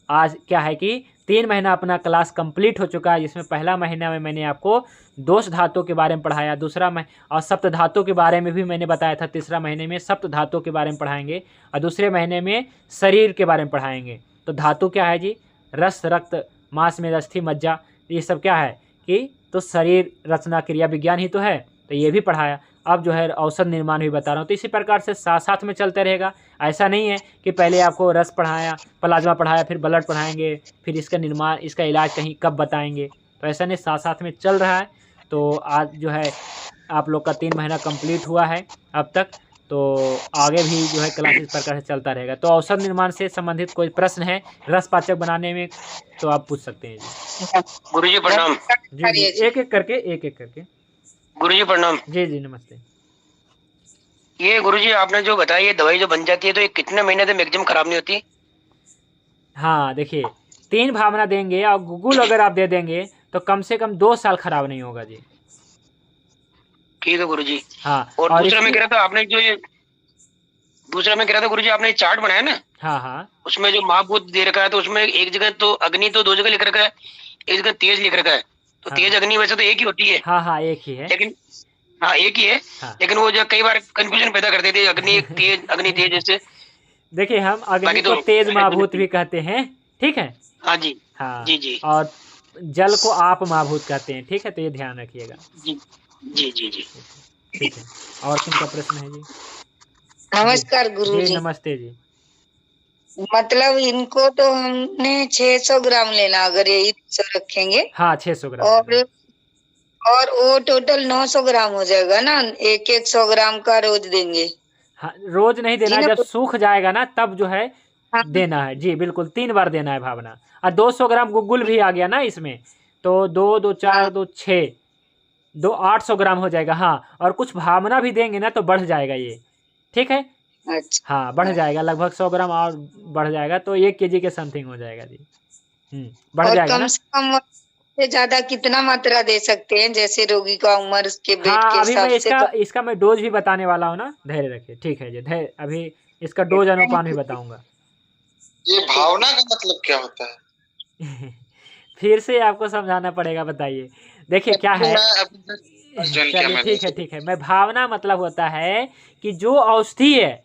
आज क्या है कि 3 महीना अपना क्लास कंप्लीट हो चुका है, जिसमें पहला महीना में मैंने आपको दोष धातु के बारे में पढ़ाया, दूसरा और सप्त धातु के बारे में भी मैंने बताया था, तीसरा महीने में सप्त धातु के बारे में पढ़ाएंगे और दूसरे महीने में शरीर के बारे में पढ़ाएंगे। तो धातु क्या है जी? रस, रक्त, मांस में अस्थि, मज्जा, ये सब क्या है कि तो शरीर रचना क्रिया विज्ञान ही तो है, तो ये भी पढ़ाया। अब जो है औषध निर्माण भी बता रहा हूँ। तो इसी प्रकार से साथ साथ में चलते रहेगा। ऐसा नहीं है कि पहले आपको रस पढ़ाया, प्लाज्मा पढ़ाया, फिर ब्लड पढ़ाएंगे, फिर इसका निर्माण, इसका इलाज कहीं कब बताएंगे, तो ऐसा नहीं, साथ साथ में चल रहा है। तो आज जो है आप लोग का 3 महीना कंप्लीट हुआ है अब तक, तो आगे भी जो है क्लास इस प्रकार से चलता रहेगा। तो औषध निर्माण से संबंधित कोई प्रश्न है रस पाचक बनाने में तो आप पूछ सकते हैं जी। गुरुजी प्रणाम। जी जी, एक एक करके गुरुजी प्रणाम। जी जी नमस्ते। ये गुरुजी आपने जो बताया, ये दवाई जो बन जाती है तो ये कितने महीने तक मैक्सिमम खराब नहीं होती? हाँ देखिए, 3 भावना देंगे और गूगल अगर आप दे देंगे तो कम से कम 2 साल खराब नहीं होगा जी। ठीक है गुरुजी। हाँ, और दूसरा मैं कह रहा था, आपने जो ये दूसरा मैं कह रहा था गुरुजी, आपने चार्ट बनाया ना, हाँ हाँ, उसमें जो महाभूत दे रखा है, तो उसमें एक जगह तो अग्नि, तो 2 जगह लिख रखा है, एक जगह तेज लिख रखा है। तो हाँ, तेज अग्नि वैसे तो एक ही होती है। हाँ हाँ एक ही है, लेकिन हाँ एक ही है, लेकिन वो जो कई बार कंफ्यूजन पैदा कर देते हैं, अग्नि तेज जैसे। देखिए हम अग्नि बाकी को तो तेज महाभूत भी कहते हैं, ठीक है। हाँ जी, हाँ जी जी और जल को आप महाभूत कहते हैं, ठीक है, तो ये ध्यान रखिएगा। जी जी जी जी। ठीक है, और किनका प्रश्न है जी? नमस्कार गुरुजी। जी नमस्ते जी। मतलब इनको तो हमने 600 ग्राम लेना, अगर ये 100 रखेंगे। हाँ 600 ग्राम और वो टोटल 900 ग्राम हो जाएगा ना, एक 100 ग्राम का रोज देंगे। हाँ रोज नहीं देना, जब सूख जाएगा ना तब जो है हाँ। देना है जी, बिल्कुल 3 बार देना है भावना। और 200 ग्राम गुग्गुल भी आ गया ना इसमें, तो 2 2 4 2 6 2 800 ग्राम हो जाएगा। हाँ, और कुछ भावना भी देंगे ना तो बढ़ जाएगा ये, ठीक है। अच्छा, हाँ बढ़ जाएगा, लगभग 100 ग्राम और बढ़ जाएगा, तो 1 kg के समथिंग हो जाएगा जी। बढ़ और जाएगा कम ना। से कम से ज्यादा कितना मात्रा दे सकते हैं, जैसे रोगी का उम्र के बेड हाँ के अभी मैं हिसाब से? इसका मैं डोज भी बताने वाला हूँ ना, धैर्य रखिए, ठीक है जी, धैर्य, अभी इसका डोज अनुपान भी बताऊंगा। ये भावना का मतलब क्या होता है? फिर से आपको समझाना पड़ेगा, बताइए। देखिए क्या है, चलिए ठीक है, मैं भावना मतलब होता है कि जो औषधि है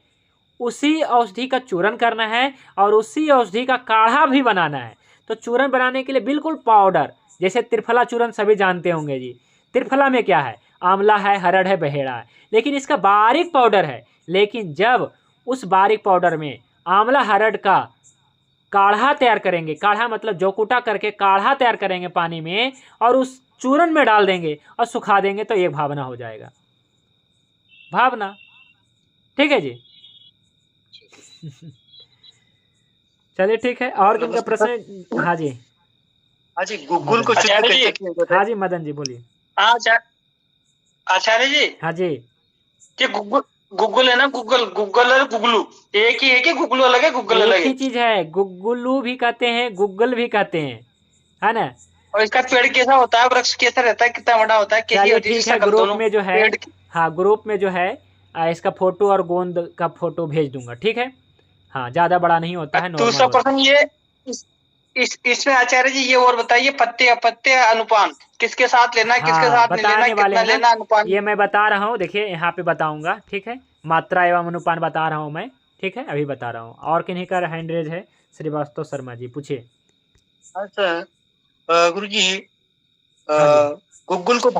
उसी औषधि का चूरन करना है और उसी औषधि का काढ़ा भी बनाना है। तो चूरन बनाने के लिए बिल्कुल पाउडर, जैसे त्रिफला चूरन सभी जानते होंगे जी। त्रिफला में क्या है, आंवला है, हरड़ है, बहेड़ा है, लेकिन इसका बारीक पाउडर है। लेकिन जब उस बारीक पाउडर में आंवला हरड़ का काढ़ा तैयार करेंगे, काढ़ा मतलब जोकुटा करके काढ़ा तैयार करेंगे पानी में और उस चूरन में डाल देंगे और सुखा देंगे, तो एक भावना हो जाएगा, भावना, ठीक है जी। चलिए ठीक है, और किनका प्रश्न? हाँ जी, हाँ जी, गूगल को शुद्ध कैसे किया जाता है? हाँ जी मदन जी बोलिए। आचार्य जी, हाँ जी, कि गूगल है ना, गूगल और गुगलू एक ही है कि गुगलू अलग है, गूगल अलग एक ही है? चीज है, गुगलू भी कहते हैं, गूगल भी कहते हैं, है ना। और इसका पेड़ कैसा होता है, वृक्ष कैसा रहता है, कितना बड़ा होता है, कैसी चलिए होती है ठीक इसकी है, शक्ल ग्रुप दोनों? में जो है, पेड़ की- हाँ ग्रुप में जो है इसका फोटो और गोंद का फोटो भेज दूंगा, ठीक है। हाँ ज्यादा बड़ा नहीं होता है, दूसरा नॉर्मल। प्रश्न ये, इसमें आचार्य जी ये और बताइए, पत्ते अपत्य अनुपान किसके साथ लेना है, किसके साथ नहीं लेना, बताने वाले कितना हैं ना, लेना अनुपान? ये मैं बता रहा हूँ, देखिए यहाँ पे बताऊंगा, ठीक है। मात्रा एवं अनुपान बता रहा हूँ मैं, ठीक है, अभी बता रहा हूँ। और किन्हीं का हैंड रेज है? श्रीवास्तव शर्मा जी पूछिए। अच्छा गुरु जी, गुग्गुल को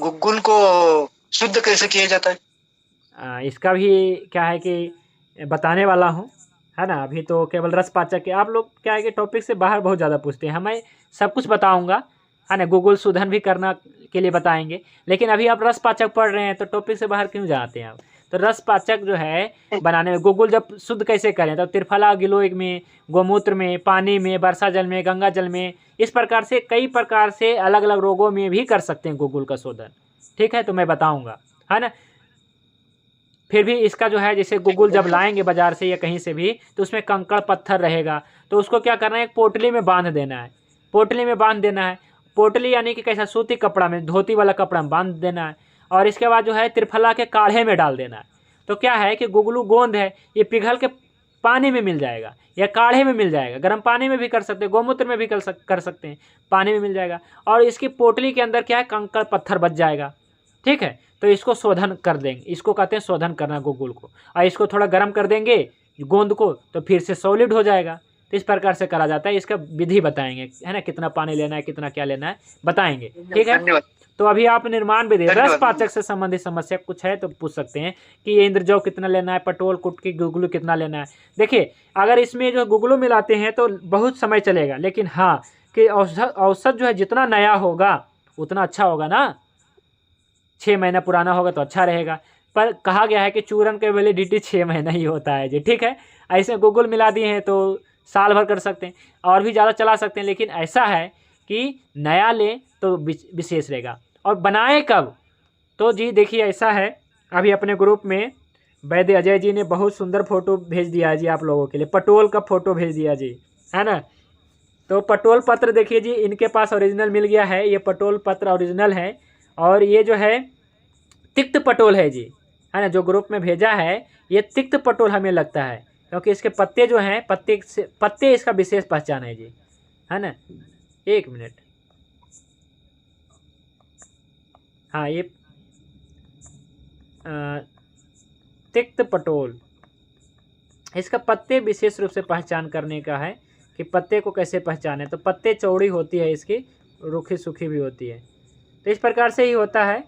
गुग्गुल को शुद्ध कैसे किया जाता है? इसका भी क्या है कि बताने वाला हूँ, है ना। अभी तो केवल रस पाचक के आप लोग क्या है कि टॉपिक से बाहर बहुत ज़्यादा पूछते हैं, हमें सब कुछ बताऊंगा, है ना। गूगल शोधन भी करना के लिए बताएंगे, लेकिन अभी आप रस पाचक पढ़ रहे हैं तो टॉपिक से बाहर क्यों जाते हैं आप। तो रस पाचक जो है बनाने में गूगल जब शुद्ध कैसे करें, तो त्रिफला गिलोय में, गोमूत्र में, पानी में, वर्षा जल में, गंगा जल में, इस प्रकार से कई प्रकार से अलग अलग रोगों में भी कर सकते हैं गूगल का शोधन, ठीक है। तो मैं बताऊँगा, है ना। फिर भी इसका जो है जैसे गुगुल जब लाएंगे बाजार से या कहीं से भी तो उसमें कंकड़ पत्थर रहेगा, तो उसको क्या करना है, एक पोटली में बांध देना है। पोटली में बांध देना है, पोटली यानी कि कैसा, सूती कपड़ा में, धोती वाला कपड़ा में बांध देना है। और इसके बाद जो है त्रिफला के काढ़े में डाल देना है। तो क्या है कि गुगलू गोंद है, ये पिघल के पानी में मिल जाएगा या काढ़े में मिल जाएगा, गर्म पानी में भी कर सकते हैं, गोमूत्र में भी कर सकते हैं, पानी में मिल जाएगा। और इसकी पोटली के अंदर क्या है, कंकड़ पत्थर बच जाएगा। ठीक है, तो इसको शोधन कर देंगे, इसको कहते हैं शोधन करना गुगुल को। और इसको थोड़ा गर्म कर देंगे गोंद को, तो फिर से सॉलिड हो जाएगा। तो इस प्रकार से करा जाता है। इसका विधि बताएंगे, है ना, कितना पानी लेना है, कितना क्या लेना है बताएंगे। ठीक है, तो अभी आप निर्माण विधि, रस पाचक से संबंधित समस्या कुछ है तो पूछ सकते हैं कि ये इंद्रजौ कितना लेना है, पटोल कुटकी गुगलू कितना लेना है। देखिए, अगर इसमें जो गुगलू मिलाते हैं तो बहुत समय चलेगा, लेकिन हाँ कि औसत जो है जितना नया होगा उतना अच्छा होगा ना। 6 महीना पुराना होगा तो अच्छा रहेगा, पर कहा गया है कि चूरन का वैलिडिटी 6 महीना ही होता है जी। ठीक है, ऐसे गुगुल मिला दिए हैं तो साल भर कर सकते हैं और भी ज़्यादा चला सकते हैं, लेकिन ऐसा है कि नया लें तो विशेष रहेगा। और बनाए कब, तो जी देखिए ऐसा है, अभी अपने ग्रुप में वैद्य अजय जी ने बहुत सुंदर फोटो भेज दिया है जी आप लोगों के लिए, पटोल का फोटो भेज दिया जी, है ना। तो पटोल पत्र देखिए जी, इनके पास ओरिजिनल मिल गया है, ये पटोल पत्र ओरिजिनल है। और ये जो है तिक्त पटोल है जी, है ना, जो ग्रुप में भेजा है ये तिक्त पटोल हमें लगता है, क्योंकि इसके पत्ते जो हैं, पत्ते इसका विशेष पहचान है जी, है ना। 1 मिनट, हाँ ये तिक्त पटोल, इसका पत्ते विशेष रूप से पहचान करने का है कि पत्ते को कैसे पहचाने। तो पत्ते चौड़ी होती है इसकी, रूखी सूखी भी होती है, तो इस प्रकार से ही होता है।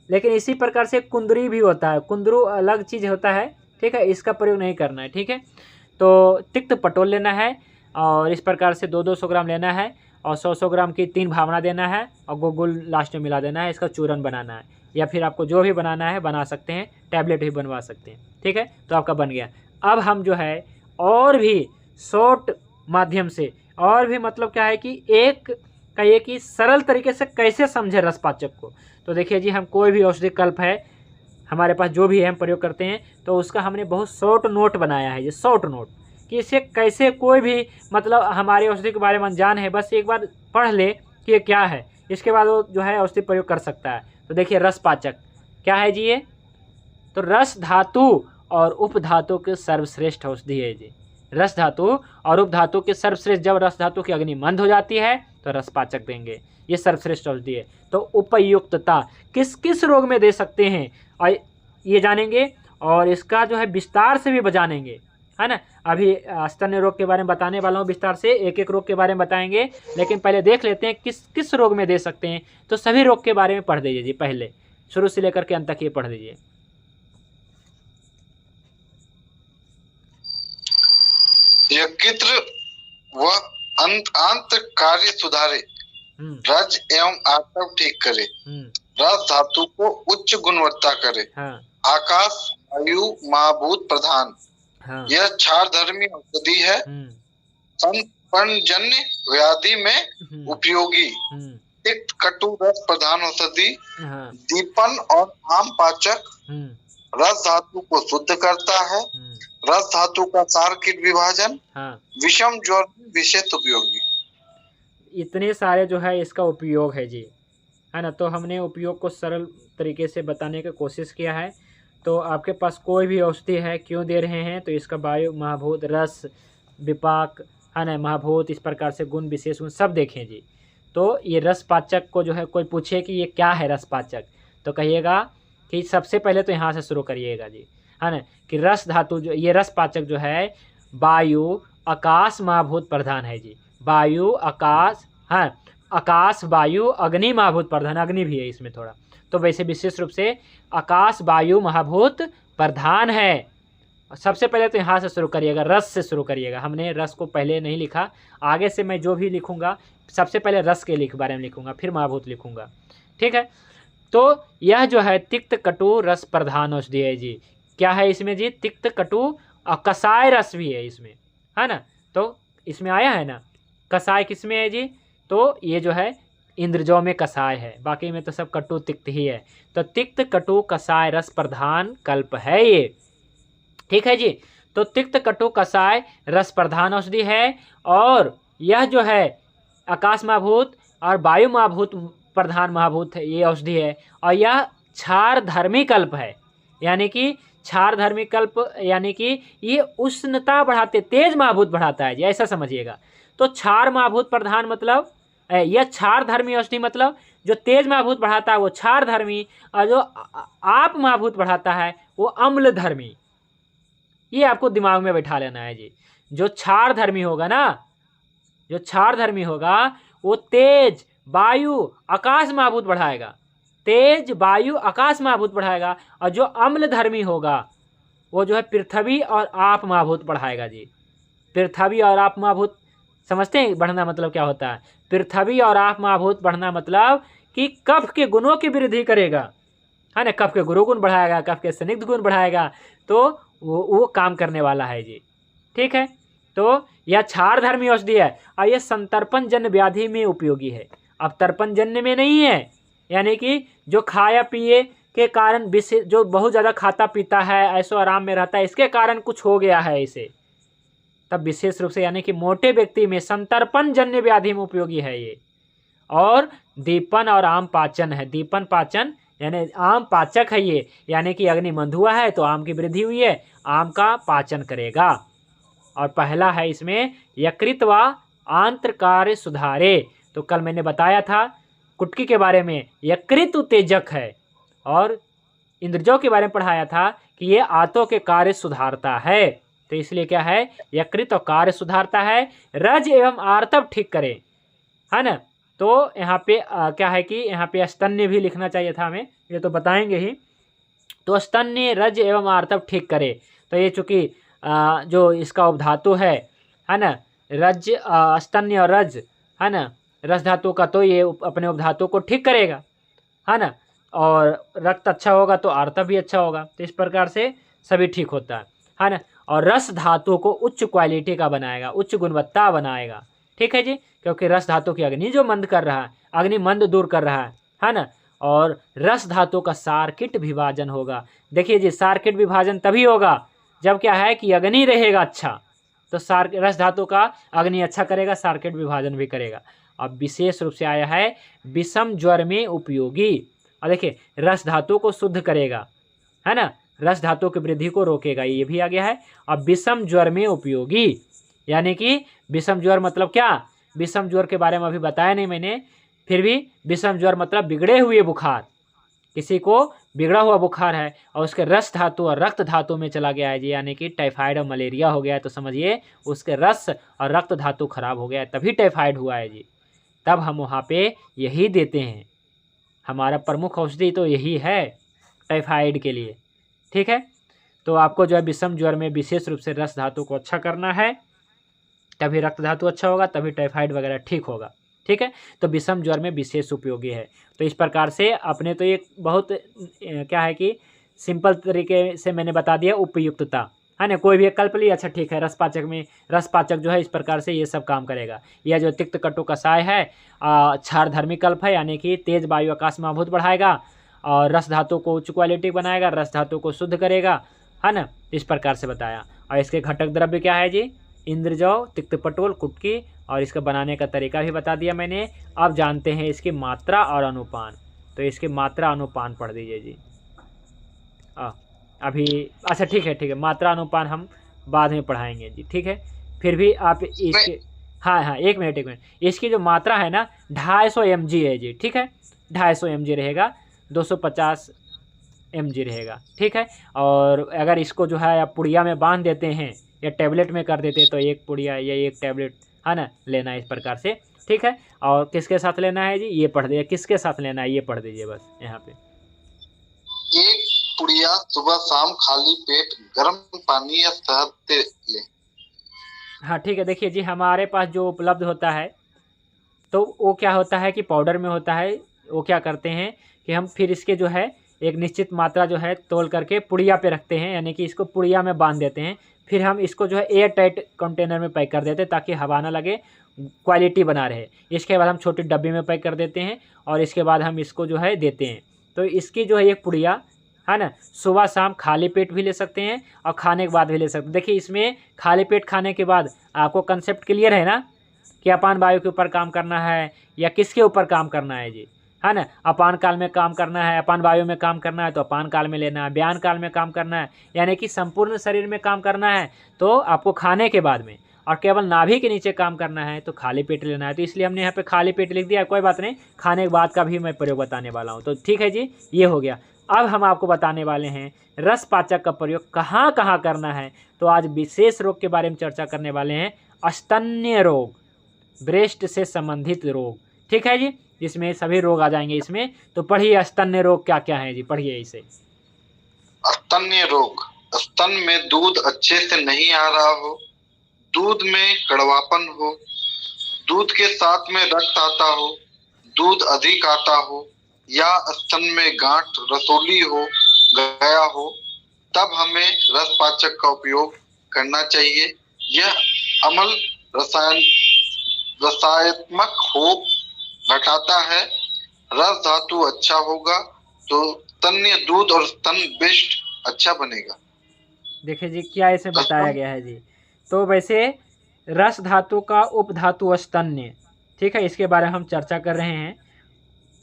लेकिन इसी प्रकार से कुंदरी भी होता है, कुंदरू अलग चीज़ होता है। ठीक है, इसका प्रयोग नहीं करना है। ठीक है, तो तिक्त पटोल लेना है और इस प्रकार से 200-200 ग्राम लेना है और 100-100 ग्राम की 3 भावना देना है और गुगुल लास्ट में मिला देना है। इसका चूरन बनाना है, या फिर आपको जो भी बनाना है बना सकते हैं, टैबलेट भी बनवा सकते हैं। ठीक है, तो आपका बन गया। अब हम जो है और भी शॉर्ट माध्यम से, और भी मतलब क्या है कि एक कहिए कि सरल तरीके से कैसे समझे रसपाचक को। तो देखिए जी, हम कोई भी औषधि कल्प है हमारे पास जो भी है हम प्रयोग करते हैं, तो उसका हमने बहुत शॉर्ट नोट बनाया है, ये शॉर्ट नोट, कि इसे कैसे कोई भी मतलब हमारे औषधि के बारे में अनजान है, बस एक बार पढ़ ले कि ये क्या है, इसके बाद वो जो है औषधि प्रयोग कर सकता है। तो देखिए रसपाचक क्या है जी, ये तो रस धातु और उप धातु के सर्वश्रेष्ठ औषधि है जी। रस धातु और उप धातु के सर्वश्रेष्ठ, जब रस धातु की अग्नि मंद हो जाती है तो रसपाचक देंगे, ये सर्वश्रेष्ठ औषधि है। तो उपयुक्तता किस किस रोग में दे सकते हैं और ये जानेंगे, और इसका जो है विस्तार से भी जानेंगे, है ना। अभी स्तन्य रोग के बारे में बताने वाला हूँ विस्तार से, एक एक रोग के बारे में बताएंगे, लेकिन पहले देख लेते हैं किस किस रोग में दे सकते हैं। तो सभी रोग के बारे में पढ़ दीजिए जी, पहले शुरू से लेकर के अंत तक ये पढ़ दीजिए। यकृत व अंत कार्य सुधारे, रज एवं आर्तव ठीक करे, रस धातु को उच्च गुणवत्ता करे, हाँ। आकाश वायु महाभूत प्रधान, हाँ। यह क्षार धर्मी औषधि है, संपन्नजन्य व्याधि में उपयोगी, तिक्त कटु रस प्रधान औषधि, हाँ। दीपन और आम पाचक, रस धातु को शुद्ध करता है, रस धातु का सार कीट विभाजन, हाँ। विषम ज्वर विशेष उपयोगी। इतने सारे जो है इसका उपयोग है जी, है ना। तो हमने उपयोग को सरल तरीके से बताने की कोशिश किया है। तो आपके पास कोई भी औषधि है, क्यों दे रहे हैं, तो इसका वायु महाभूत रस विपाक, है ना, महाभूत, इस प्रकार से गुण विशेष गुण सब देखें जी। तो ये रसपाचक को जो है कोई पूछे कि ये क्या है रसपाचक, तो कहिएगा कि सबसे पहले तो यहाँ से शुरू करिएगा जी, है ना, कि रस धातु जो ये रसपाचक जो है वायु आकाश महाभूत प्रधान है जी। वायु आकाश, हाँ, आकाश वायु अग्नि महाभूत प्रधान, अग्नि भी है इसमें थोड़ा, तो वैसे विशेष रूप से आकाश वायु महाभूत प्रधान है। सबसे पहले तो यहाँ से शुरू करिएगा, रस से शुरू करिएगा। हमने रस को पहले नहीं लिखा, आगे से मैं जो भी लिखूंगा सबसे पहले रस के बारे में लिखूंगा, फिर महाभूत लिखूंगा। ठीक है, तो यह जो है तिक्त कटु रस प्रधान औषधि है जी। क्या है इसमें जी, तिक्त कटु और कसाय रस भी है इसमें, है ना। तो इसमें आया है ना, कसाय किसमें है जी, तो ये जो है इंद्रजौ में कसाय है, बाकी में तो सब कटु तिक्त ही है। तो तिक्त कटु कसाय रस प्रधान कल्प है ये, ठीक है जी। तो तिक्त कटु कसाय रस प्रधान औषधि है, और यह जो है आकाश महाभूत और वायु महाभूत प्रधान महाभूत है, ये औषधि है। और यह क्षार धर्मी कल्प है, यानी कि क्षार धर्मी कल्प यानी कि ये उष्णता बढ़ाते, तेज महाभूत बढ़ाता है जी, ऐसा समझिएगा। तो क्षार महाभूत प्रधान मतलब यह क्षार धर्मी औषधि, मतलब जो तेज महाभूत बढ़ाता है वो क्षार धर्मी, और जो आप महाभूत बढ़ाता है वो अम्ल धर्मी। ये आपको दिमाग में बैठा लेना है जी। जो क्षार धर्मी होगा ना, जो क्षार धर्मी होगा वो तेज वायु आकाश महाभूत बढ़ाएगा, तेज वायु आकाश महाभूत बढ़ाएगा। और जो अम्ल धर्मी होगा वो जो है पृथ्वी और आप महाभूत बढ़ाएगा जी। पृथ्वी और आप महाभूत समझते हैं बढ़ना मतलब क्या होता है? पृथ्वी और आप महाभूत बढ़ना मतलब कि कफ के गुणों की वृद्धि करेगा, है ना। कफ के गुरु गुण बढ़ाएगा, कफ के स्निग्ध गुण बढ़ाएगा, तो वो काम करने वाला है जी, ठीक है। तो यह क्षार धर्मी औषधि है, और यह संतर्पण जन्य व्याधि में उपयोगी है। अब तर्पण जन्य में नहीं है, यानी कि जो खाया पिए के कारण विशेष, जो बहुत ज़्यादा खाता पीता है, ऐसो आराम में रहता है, इसके कारण कुछ हो गया है इसे, तब विशेष रूप से यानी कि मोटे व्यक्ति में संतर्पण जन्य व्याधि में उपयोगी है ये। और दीपन और आम पाचन है, दीपन पाचन यानी आम पाचक है ये, यानी कि अग्नि मंधुआ है तो आम की वृद्धि हुई है, आम का पाचन करेगा। और पहला है इसमें यकृत व आंत्र कार्य सुधारे। तो कल मैंने बताया था कुटकी के बारे में, यकृत उत्तेजक है, और इंद्रजौ के बारे में पढ़ाया था कि ये आंतों के कार्य सुधारता है। तो इसलिए क्या है, यकृत और कार्य सुधारता है, रज एवं आर्तव ठीक करे, है ना। तो यहाँ पे क्या है कि यहाँ पे स्तन्य भी लिखना चाहिए था हमें, ये तो बताएंगे ही। तो स्तन्य रज एवं आर्तव ठीक करे। तो ये चूँकि जो इसका उपधातु है ना, रज स्तन्य और रज, है ना, रस धातु का, तो ये अपने उपधातु को ठीक करेगा, है ना। और रक्त अच्छा होगा तो आर्तव भी अच्छा होगा। तो इस प्रकार से सभी ठीक होता है ना। और रस धातु को उच्च क्वालिटी का बनाएगा, उच्च गुणवत्ता बनाएगा, ठीक है जी। क्योंकि रस धातु की अग्नि जो मंद कर रहा है, अग्नि मंद दूर कर रहा है ना। और रस धातु का सार्किट विभाजन होगा। देखिए जी, सार्किट विभाजन तभी होगा जब क्या है कि अग्नि रहेगा अच्छा, तो रस धातु का अग्नि अच्छा करेगा, सार्किट विभाजन भी करेगा। अब विशेष रूप से आया है विषम ज्वर में उपयोगी। और देखिए रस धातु को शुद्ध करेगा, है ना, रस धातु की वृद्धि को रोकेगा, ये भी आ गया है। अब विषम ज्वर में उपयोगी, यानी कि विषम ज्वर मतलब क्या, विषम ज्वर के बारे में अभी बताया नहीं मैंने, फिर भी विषम ज्वर मतलब बिगड़े हुए बुखार, किसी को बिगड़ा हुआ बुखार है और उसके रस धातु और रक्त धातु में चला गया है जी, यानी कि टाइफाइड और मलेरिया हो गया है, तो समझिए उसके रस और रक्त धातु खराब हो गया है, तभी टाइफाइड हुआ है जी। तब हम वहाँ पे यही देते हैं, हमारा प्रमुख औषधि तो यही है टाइफाइड के लिए, ठीक है। तो आपको जो है विषम ज्वर में विशेष रूप से रस धातु को अच्छा करना है, तभी रक्त धातु अच्छा होगा, तभी टाइफाइड वगैरह ठीक होगा, ठीक है। तो विषम ज्वर में विशेष उपयोगी है। तो इस प्रकार से अपने तो ये बहुत क्या है कि सिंपल तरीके से मैंने बता दिया उपयुक्तता, है ना। कोई भी एक कल्प लिया, अच्छा ठीक है, रसपाचक में रसपाचक जो है इस प्रकार से ये सब काम करेगा। यह जो तिक्त कटु कषाय है क्षार धर्मी कल्प है, यानी कि तेज वायु आकाश महाभूत बढ़ाएगा, और रस धातु को उच्च क्वालिटी बनाएगा, रस धातु को शुद्ध करेगा, है ना। इस प्रकार से बताया। और इसके घटक द्रव्य क्या है जी, इंद्रजौ, तिक्त पटोल, कुटकी, और इसका बनाने का तरीका भी बता दिया मैंने। अब जानते हैं इसकी मात्रा और अनुपान। तो इसकी मात्रा अनुपान पढ़ दीजिए जी। अभी अच्छा ठीक है, मात्रा अनुपान हम बाद में पढ़ाएंगे जी, ठीक है। फिर भी आप इसके हाँ एक मिनट इसकी जो मात्रा है ना 250 mg है जी, ठीक है, 250 mg रहेगा, 250 mg रहेगा, ठीक है। और अगर इसको जो है आप पुड़िया में बांध देते हैं या टैबलेट में कर देते हैं तो एक पुड़िया या एक टैबलेट, है ना, लेना है इस प्रकार से, ठीक है। और किसके साथ लेना है जी, ये पढ़ दीजिए, किसके साथ लेना है ये पढ़ दीजिए बस यहाँ पे। एक पुड़िया सुबह शाम खाली पेट गर्म पानी या शहद से लें। हाँ ठीक है, देखिए जी हमारे पास जो उपलब्ध होता है तो वो क्या होता है कि पाउडर में होता है। वो क्या करते हैं कि हम फिर इसके जो है एक निश्चित मात्रा जो है तोल करके पुड़िया पे रखते हैं, यानी कि इसको पुड़िया में बांध देते हैं। फिर हम इसको जो है एयर टाइट कंटेनर में पैक कर देते हैं ताकि हवा ना लगे, क्वालिटी बना रहे। इसके बाद हम छोटे डब्बे में पैक कर देते हैं और इसके बाद हम इसको जो है देते हैं। तो इसकी जो है एक पुड़िया है ना, सुबह शाम खाली पेट भी ले सकते हैं और खाने के बाद भी ले सकते हैं। देखिए इसमें खाली पेट खाने के बाद आपको कंसेप्ट क्लियर है ना कि अपान वायु के ऊपर काम करना है या किसके ऊपर काम करना है जी, है ना। अपान काल में काम करना है, अपान वायु में काम करना है तो अपान काल में लेना है, व्यान काल में काम करना है यानी कि संपूर्ण शरीर में काम करना है तो आपको खाने के बाद में, और केवल नाभि के नीचे काम करना है तो खाली पेट लेना है। तो इसलिए हमने यहाँ पे खाली पेट लिख दिया, कोई बात नहीं, खाने के बाद का भी मैं प्रयोग बताने वाला हूँ। तो ठीक है जी, ये हो गया। अब हम आपको बताने वाले हैं रस पाचक का प्रयोग कहाँ कहाँ करना है। तो आज विशेष रोग के बारे में चर्चा करने वाले हैं, स्तन्य रोग, ब्रेस्ट से संबंधित रोग। ठीक है जी, इसमें सभी रोग आ जाएंगे इसमें। तो पढ़िए स्तन्य रोग क्या क्या है जी, पढ़िए इसे। स्तन्य रोग, स्तन में दूध अच्छे से नहीं आ रहा हो, दूध में कड़वापन हो, दूध के साथ में रक्त आता हो, दूध अधिक आता हो, या स्तन में गांठ रसोली हो गया हो, तब हमें रसपाचक का उपयोग करना चाहिए। यह अम्ल रसायनात्मक हो घटाता है। रस धातु अच्छा होगा तो स्तन्य दूध और स्तन बेस्ट अच्छा बनेगा। देखिए जी क्या इसे बताया गया है जी। तो वैसे रस धातु का उपधातु स्तन्य, ठीक है, इसके बारे में हम चर्चा कर रहे हैं।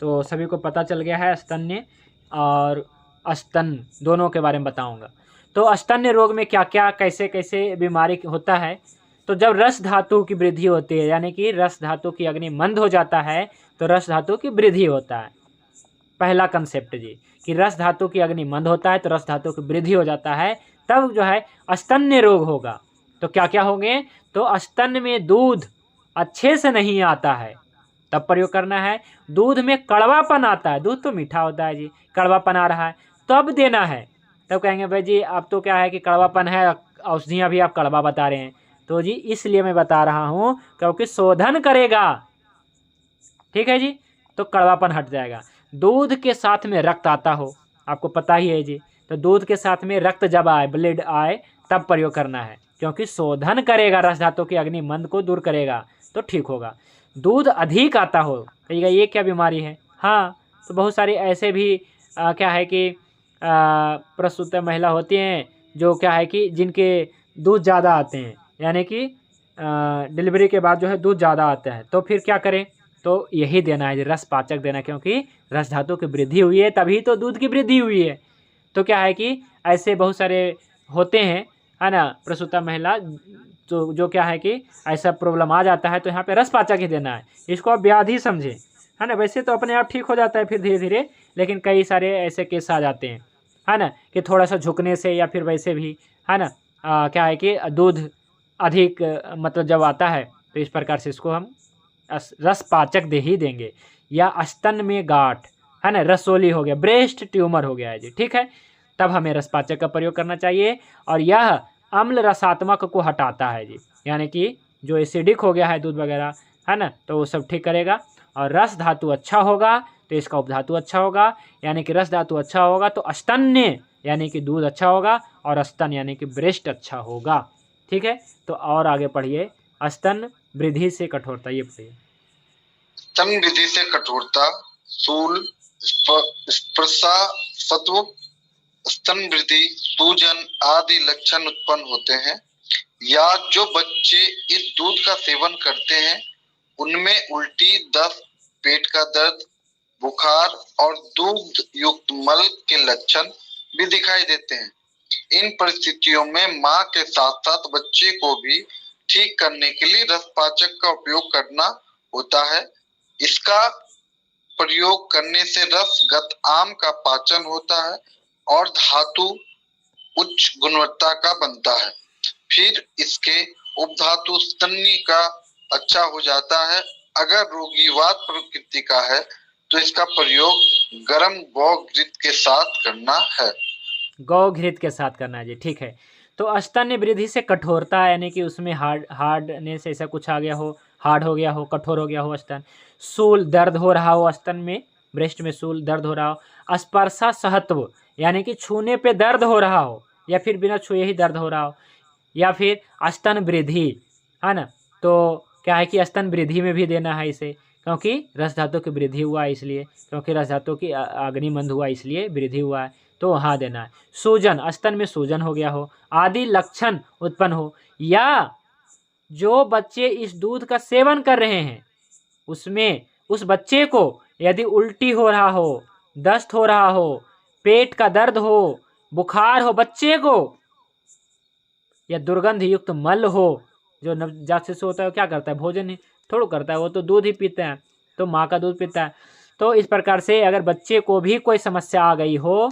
तो सभी को पता चल गया है स्तन्य और स्तन दोनों के बारे में बताऊंगा। तो स्तन्य रोग में क्या क्या कैसे कैसे बीमारी होता है। तो जब रस धातु की वृद्धि होती है यानी कि रस धातु की अग्नि मंद हो जाता है तो रस धातु की वृद्धि होता है। पहला कंसेप्ट जी कि रस धातु की अग्नि मंद होता है तो रस धातु की वृद्धि हो जाता है, तब जो है स्तन्य रोग होगा। तो क्या क्या होंगे, तो स्तन में दूध अच्छे से नहीं आता है तब प्रयोग करना है। दूध में कड़वापन आता है, दूध तो मीठा होता है जी, कड़वापन आ रहा है तब देना है। तब कहेंगे भाई जी अब तो क्या है कि कड़वापन है, औषधियाँ भी आप कड़वा बता रहे हैं। तो जी इसलिए मैं बता रहा हूँ क्योंकि शोधन करेगा, ठीक है जी, तो कड़वापन हट जाएगा। दूध के साथ में रक्त आता हो, आपको पता ही है जी, तो दूध के साथ में रक्त जब आए, ब्लड आए, तब प्रयोग करना है क्योंकि शोधन करेगा, रस धातु की अग्नि मंद को दूर करेगा तो ठीक होगा। दूध अधिक आता हो, कहिएगा ये क्या बीमारी है। हाँ, तो बहुत सारी ऐसे भी क्या है कि प्रसूत महिला होती हैं जो क्या है कि जिनके दूध ज़्यादा आते हैं यानी कि डिलीवरी के बाद जो है दूध ज़्यादा आता है, तो फिर क्या करें, तो यही देना है रस पाचक देना, क्योंकि रस धातु की वृद्धि हुई है तभी तो दूध की वृद्धि हुई है। तो क्या है कि ऐसे बहुत सारे होते हैं, है ना, प्रसूता महिला तो जो क्या है कि ऐसा प्रॉब्लम आ जाता है तो यहाँ पे रस पाचक ही देना है। इसको आप व्याधि समझे, है ना। वैसे तो अपने आप ठीक हो जाता है फिर धीरे धीरे, लेकिन कई सारे ऐसे केस आ जाते हैं, है ना, कि थोड़ा सा झुकने से या फिर वैसे भी, है ना, क्या है कि दूध अधिक मतलब जब आता है तो इस प्रकार से इसको हम रस पाचक दे ही देंगे। या स्तन में गांठ, है ना, रसोली हो गया, ब्रेस्ट ट्यूमर हो गया है जी, ठीक है, तब हमें रस पाचक का प्रयोग करना चाहिए। और यह अम्ल रसात्मक को हटाता है जी, यानी कि जो एसिडिक हो गया है दूध वगैरह, है ना, तो वो सब ठीक करेगा। और रस धातु अच्छा होगा तो इसका उपधातु अच्छा होगा, यानी कि रस धातु अच्छा होगा तो स्तन्य यानी कि दूध अच्छा होगा और स्तन यानी कि ब्रेस्ट अच्छा होगा, ठीक है। तो और आगे पढ़िए, स्तन वृद्धि से कठोरता, ये पढ़िए। स्तन वृद्धि से कठोरता, सूल, स्पर्शा, सत्व, स्तन वृद्धि, सूजन आदि लक्षण उत्पन्न होते हैं। या जो बच्चे इस दूध का सेवन करते हैं उनमें उल्टी, दस्त, पेट का दर्द, बुखार और दूध युक्त मल के लक्षण भी दिखाई देते हैं। इन परिस्थितियों में मां के साथ साथ बच्चे को भी ठीक करने के लिए रसपाचक का उपयोग करना होता है। इसका प्रयोग करने से रसगत आम का पाचन होता है और धातु उच्च गुणवत्ता का बनता है। फिर इसके उपधातु स्तन्य का अच्छा हो जाता है। अगर रोगी वात प्रकृति का है तो इसका प्रयोग गर्म गौ घृत के साथ करना है। गौ घृत के साथ करना है जी, ठीक है। तो स्तन्य वृद्धि से कठोरता यानी कि उसमें हार्डनेस ऐसा कुछ आ गया हो, हार्ड हो गया हो, कठोर हो गया हो स्तन। सूल दर्द हो रहा हो, स्तन में ब्रेस्ट में सूल दर्द हो रहा हो। स्पर्शा सहत्व यानी कि छूने पे दर्द हो रहा हो या फिर बिना छुए ही दर्द हो रहा हो। या फिर स्तन वृद्धि, है ना, तो क्या है कि स्तन वृद्धि में भी देना है इसे, क्योंकि रस धातु की वृद्धि हुआ है इसलिए, क्योंकि रस धातु की अग्निमंद हुआ इसलिए वृद्धि हुआ है, तो वहाँ देना है। सूजन, स्तन में सूजन हो गया हो, आदि लक्षण उत्पन्न हो, या जो बच्चे इस दूध का सेवन कर रहे हैं उसमें उस बच्चे को यदि उल्टी हो रहा हो, दस्त हो रहा हो, पेट का दर्द हो, बुखार हो बच्चे को, या दुर्गंध युक्त मल हो, जो नवजात शिशु होता है वो क्या करता है, भोजन ही थोड़ा करता है, वो तो दूध ही पीता है, तो माँ का दूध पीता है। तो इस प्रकार से अगर बच्चे को भी कोई समस्या आ गई हो,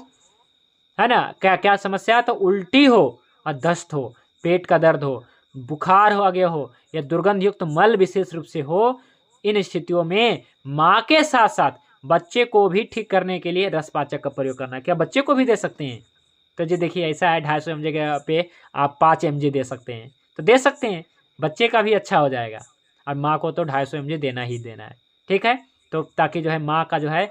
है ना, क्या क्या समस्या, तो उल्टी हो और दस्त हो, पेट का दर्द हो, बुखार हो आगे हो, या दुर्गंध युक्त मल विशेष रूप से हो, इन स्थितियों में माँ के साथ साथ बच्चे को भी ठीक करने के लिए रसपाचक का प्रयोग करना है। क्या बच्चे को भी दे सकते हैं? तो जी देखिए ऐसा है 250 mg पे आप 5 mg दे सकते हैं, तो दे सकते हैं, बच्चे का भी अच्छा हो जाएगा, और माँ को तो 250 mg देना ही देना है। ठीक है, तो ताकि जो है माँ का जो है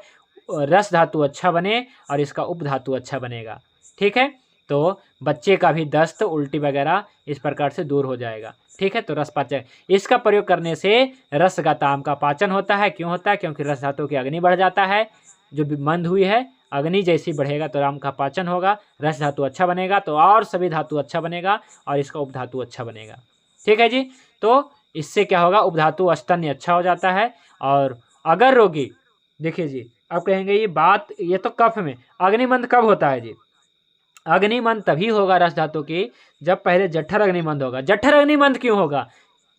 रस धातु अच्छा बने और इसका उप धातु अच्छा बनेगा। ठीक है, तो बच्चे का भी दस्त उल्टी वगैरह इस प्रकार से दूर हो जाएगा। ठीक है, तो रस पाचक इसका प्रयोग करने से रसगताम का पाचन होता है। क्यों होता है? क्योंकि रस धातु की अग्नि बढ़ जाता है, जो भी मंद हुई है अग्नि जैसी बढ़ेगा तो राम का पाचन होगा, रस धातु अच्छा बनेगा तो और सभी धातु अच्छा बनेगा और इसका उप धातु अच्छा बनेगा। ठीक है जी, तो इससे क्या होगा, उप धातु स्तन्य अच्छा हो जाता है। और अगर रोगी, देखिए जी अब कहेंगे ये बात, ये तो कफ में अग्निमंद कब होता है जी? अग्निमंद तभी होगा रस धातु की जब पहले जठर अग्निमंद होगा। जठर अग्निमंद क्यों होगा?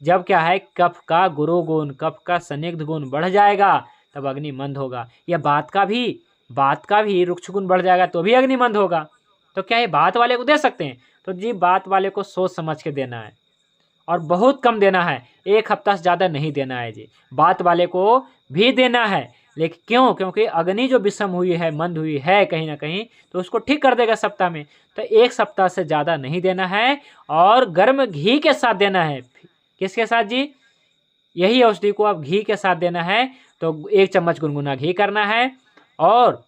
जब क्या है, कफ का गुरु गुण, कफ का संदिग्ध गुण बढ़ जाएगा तब अग्निमंद होगा। या बात का भी रुक्ष गुण बढ़ जाएगा तो भी अग्निमंद होगा। तो क्या ये बात वाले को दे सकते हैं? तो जी बात वाले को सोच समझ के देना है और बहुत कम देना है, 1 हफ्ता से ज़्यादा नहीं देना है जी। बात वाले को भी देना है, लेकिन क्यों? क्योंकि अग्नि जो विषम हुई है, मंद हुई है कहीं ना कहीं, तो उसको ठीक कर देगा सप्ताह में। तो 1 सप्ताह से ज़्यादा नहीं देना है और गर्म घी के साथ देना है। किसके साथ जी? यही औषधि को आप घी के साथ देना है। तो 1 चम्मच गुनगुना घी करना है और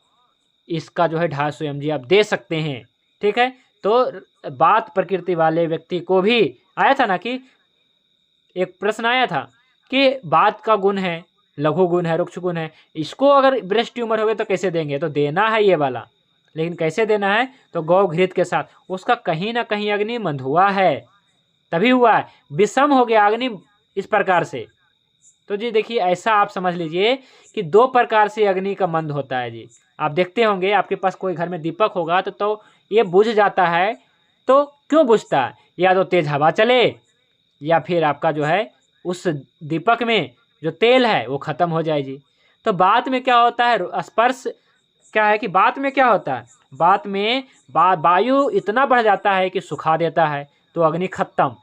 इसका जो है 250 mg आप दे सकते हैं। ठीक है, तो बात प्रकृति वाले व्यक्ति को भी आया था ना कि एक प्रश्न आया था कि बात का गुण है, लघु गुण है, रुक्ष गुण है, इसको अगर ब्रेस्ट ट्यूमर हो गए तो कैसे देंगे? तो देना है ये वाला, लेकिन कैसे देना है? तो गौ घृत के साथ। उसका कहीं ना कहीं अग्नि मंद हुआ है, तभी हुआ है, विषम हो गया अग्नि इस प्रकार से। तो जी देखिए ऐसा आप समझ लीजिए कि 2 प्रकार से अग्नि का मंद होता है जी। आप देखते होंगे आपके पास कोई घर में दीपक होगा तो ये बुझ जाता है। तो क्यों बुझता है? या तो तेज हवा चले या फिर आपका जो है उस दीपक में जो तेल है वो खत्म हो जाए जी। तो बात में क्या होता है, स्पर्श क्या है कि बात में क्या होता है, बात में वायु इतना बढ़ जाता है कि सुखा देता है तो अग्नि खत्म।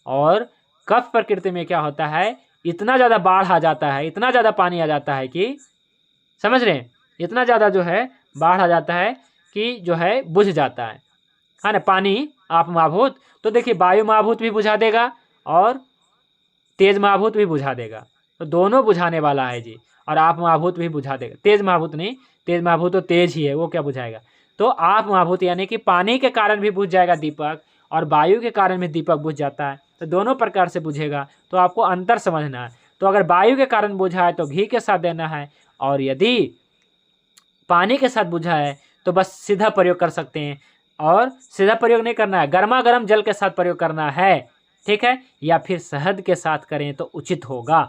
और कफ प्रकृति में क्या होता है, इतना ज़्यादा बाढ़ आ जाता है, इतना ज़्यादा पानी आ जाता है कि, समझ रहे हैं, इतना ज़्यादा जो है बाढ़ आ जाता है कि जो है बुझ जाता है ना। पानी आप महाभूत, तो देखिए वायु महाभूत भी बुझा देगा और तेज महाभूत भी बुझा देगा, तो दोनों बुझाने वाला है जी। और आप महाभूत भी बुझा देगा, तेज महाभूत नहीं, तेज महाभूत तो तेज ही है, वो क्या बुझाएगा? तो आप महाभूत यानी कि पानी के कारण भी बुझ जाएगा दीपक और वायु के कारण भी दीपक बुझ जाता है, तो दोनों प्रकार से बुझेगा। तो आपको अंतर समझना है। तो अगर वायु के कारण बुझा है तो घी के साथ देना है, और यदि पानी के साथ बुझा है तो बस सीधा प्रयोग कर सकते हैं। और सीधा प्रयोग नहीं करना है, गर्मा गर्म जल के साथ प्रयोग करना है। ठीक है, या फिर शहद के साथ करें तो उचित होगा।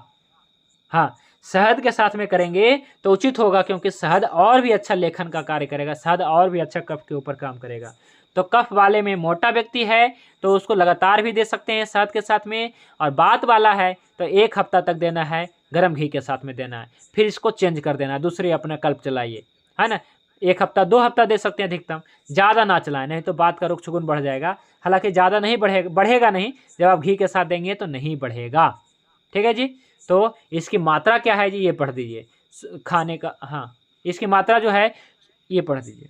हाँ, शहद के साथ में करेंगे तो उचित होगा, क्योंकि शहद और भी अच्छा लेखन का कार्य करेगा, शहद और भी अच्छा कफ के ऊपर काम करेगा। तो कफ वाले में मोटा व्यक्ति है तो उसको लगातार भी दे सकते हैं शहद के साथ में, और बात वाला है तो 1 हफ्ता तक देना है, गर्म घी के साथ में देना है, फिर इसको चेंज कर देना है, दूसरे अपना कल्प चलाइए, है ना। 1 हफ्ता 2 हफ्ता दे सकते हैं अधिकतम, ज़्यादा ना चलाएं, नहीं तो बात का रुक्ष गुण बढ़ जाएगा। हालांकि ज़्यादा नहीं बढ़ेगा नहीं, जब आप घी के साथ देंगे तो नहीं बढ़ेगा। ठीक है जी, तो इसकी मात्रा क्या है जी, ये पढ़ दीजिए खाने का। हाँ, इसकी मात्रा जो है ये पढ़ दीजिए।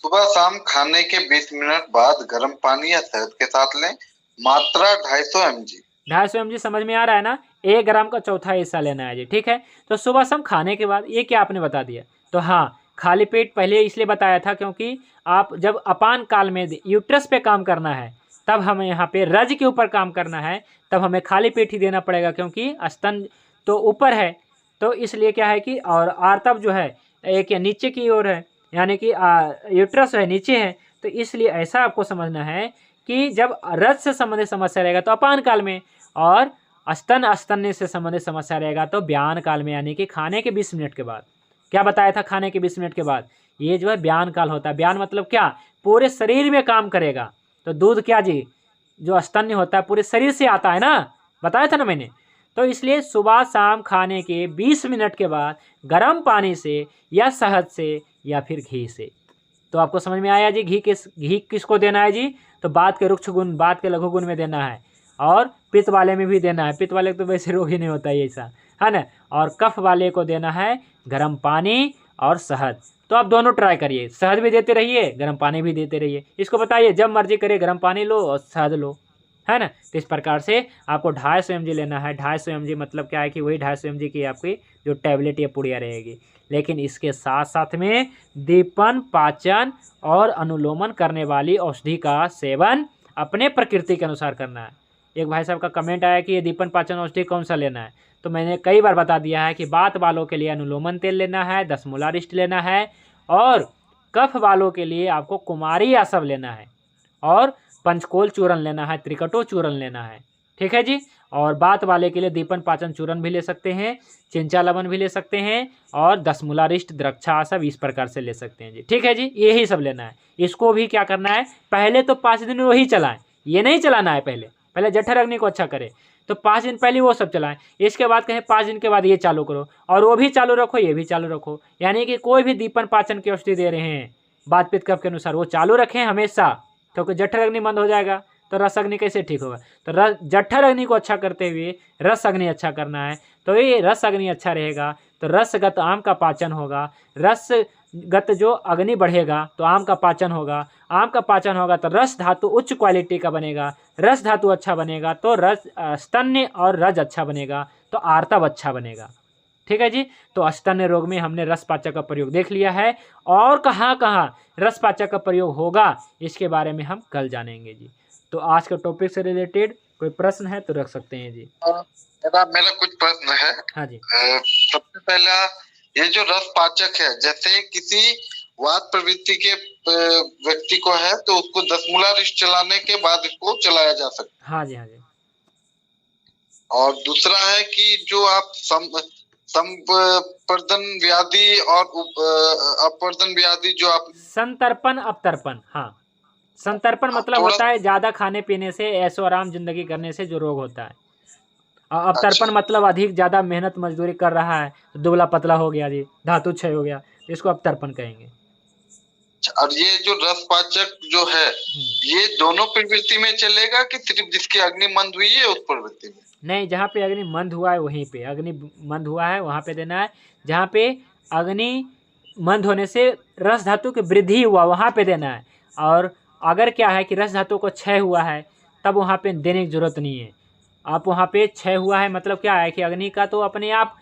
सुबह शाम खाने के 20 मिनट बाद गर्म पानी या शहद के साथ लें। मात्रा 250 mg। 250 mg समझ में आ रहा है ना? 1 ग्राम का चौथा हिस्सा लेना है जी। ठीक है, तो सुबह शाम खाने के बाद, ये क्या आपने बता दिया? तो हाँ, खाली पेट पहले इसलिए बताया था क्योंकि आप जब अपान काल में यूट्रस पे काम करना है तब हमें यहाँ पे रज के ऊपर काम करना है, तब हमें खाली पेट ही देना पड़ेगा, क्योंकि स्तन तो ऊपर है, तो इसलिए क्या है कि और आर्तव जो है एक नीचे की ओर है, यानी कि यूट्रस है नीचे है। तो इसलिए ऐसा आपको समझना है कि जब रज से संबंधित समस्या रहेगा तो अपान काल में, और स्तन से संबंधित समस्या रहेगा तो ब्यान काल में, यानी कि खाने के 20 मिनट के बाद। क्या बताया था? खाने के 20 मिनट के बाद ये जो है ब्यान काल होता है। ब्यान मतलब क्या? पूरे शरीर में काम करेगा। तो दूध क्या जी, जो स्तन्य होता है पूरे शरीर से आता है ना, बताया था ना मैंने। तो इसलिए सुबह शाम खाने के 20 मिनट के बाद गर्म पानी से या शहद से या फिर घी से। तो आपको समझ में आया जी? घी किसको देना है जी? तो बात के रुक्ष गुण, बात के लघु गुण में देना है, और पित्त वाले में भी देना है। पित्त वाले को तो वैसे रोग ही नहीं होता है ऐसा, है ना। और कफ वाले को देना है गर्म पानी और शहद। तो आप दोनों ट्राई करिए, शहद भी देते रहिए, गर्म पानी भी देते रहिए। इसको बताइए जब मर्जी करे गर्म पानी लो और शहद लो, है ना। तो इस प्रकार से आपको 250 mg लेना है। 250 mg मतलब क्या है कि वही 250 mg की आपकी जो टैबलेट या पुड़िया रहेगी। लेकिन इसके साथ साथ में दीपन, पाचन और अनुलोमन करने वाली औषधि का सेवन अपने प्रकृति के अनुसार करना है। एक भाई साहब का कमेंट आया कि ये दीपन पाचन औषधि कौन सा लेना है, तो मैंने कई बार बता दिया है कि बात वालों के लिए अनुलोमन तेल लेना है, 10 मूलारिष्ट लेना है, और कफ वालों के लिए आपको कुमारी आसव लेना है, और पंचकोल चूर्ण लेना है, त्रिकटो चूर्ण लेना है, ठीक है जी। और बात वाले के लिए दीपन पाचन चूर्ण भी ले सकते हैं, चिंचा लवन भी ले सकते हैं, और 10 मूलारिष्ट द्रक्षा आसव इस प्रकार से ले सकते हैं जी, ठीक है जी। यही सब लेना है। इसको भी क्या करना है, पहले तो 5 दिन वही चलाएं, ये नहीं चलाना है। पहले जठर अग्नि को अच्छा करे तो 5 दिन पहले वो सब चलाएं। इसके बाद कहें 5 दिन के बाद ये चालू करो, और वो भी चालू रखो, ये भी चालू रखो। यानी कि कोई भी दीपन पाचन की औषधि दे रहे हैं बात पित्त कफ के अनुसार, वो चालू रखें हमेशा, क्योंकि जठर अग्नि बंद हो जाएगा तो रस अग्नि कैसे ठीक होगा। तो जठर अग्नि को अच्छा करते हुए रस अग्नि अच्छा करना है। तो ये रस अग्नि अच्छा रहेगा तो रसगत आम का पाचन होगा, रसगत जो अग्नि बढ़ेगा तो आम का पाचन होगा, आम का पाचन होगा तो रस धातु उच्च क्वालिटी का बनेगा, रस धातु अच्छा बनेगा तो रस स्तन्य और रज अच्छा बनेगा, तो आर्तव अच्छा बनेगा, ठीक है जी। तो स्तन्य रोग में हमने रसपाचक का प्रयोग देख लिया है, और कहाँ कहाँ रसपाचक का प्रयोग होगा इसके बारे में हम कल जानेंगे जी। तो आज के टॉपिक से रिलेटेड कोई प्रश्न है तो रख सकते हैं जी। मेरा कुछ प्रश्न है। हाँ जी। सबसे पहला, ये जो रसपाचक है, जैसे किसी वात प्रवृत्ति के व्यक्ति को है तो उसको 10 मूलारिष्ट चलाने के बाद इसको चलाया जा सकता है। हाँ जी, हाँ जी। और दूसरा है कि जो आप संपर्दन व्याधि और अपर्दन व्याधि जो आप संतर्पण अपतर्पण, हाँ संतर्पण मतलब होता है ज्यादा खाने पीने से, ऐशो आराम जिंदगी करने से जो रोग होता है। और अपतर्पण मतलब अधिक ज्यादा मेहनत मजदूरी कर रहा है, दुबला पतला हो गया जी, धातु क्षय हो गया, तो इसको अपतर्पण कहेंगे। और ये जो रसपाचक जो है ये दोनों प्रवृत्ति में चलेगा कि सिर्फ जिसकी अग्नि मंद हुई है उस प्रवृत्ति में? नहीं, जहाँ पे अग्नि मंद हुआ है वहीं पे, अग्नि मंद हुआ है वहाँ पे देना है। जहाँ पे अग्नि मंद होने से रस धातु की वृद्धि हुआ वहाँ पे देना है। और अगर क्या है कि रस धातु को क्षय हुआ है तब वहाँ पे देने की जरूरत नहीं है। आप वहाँ पे क्षय हुआ है मतलब क्या है कि अग्नि का तो अपने आप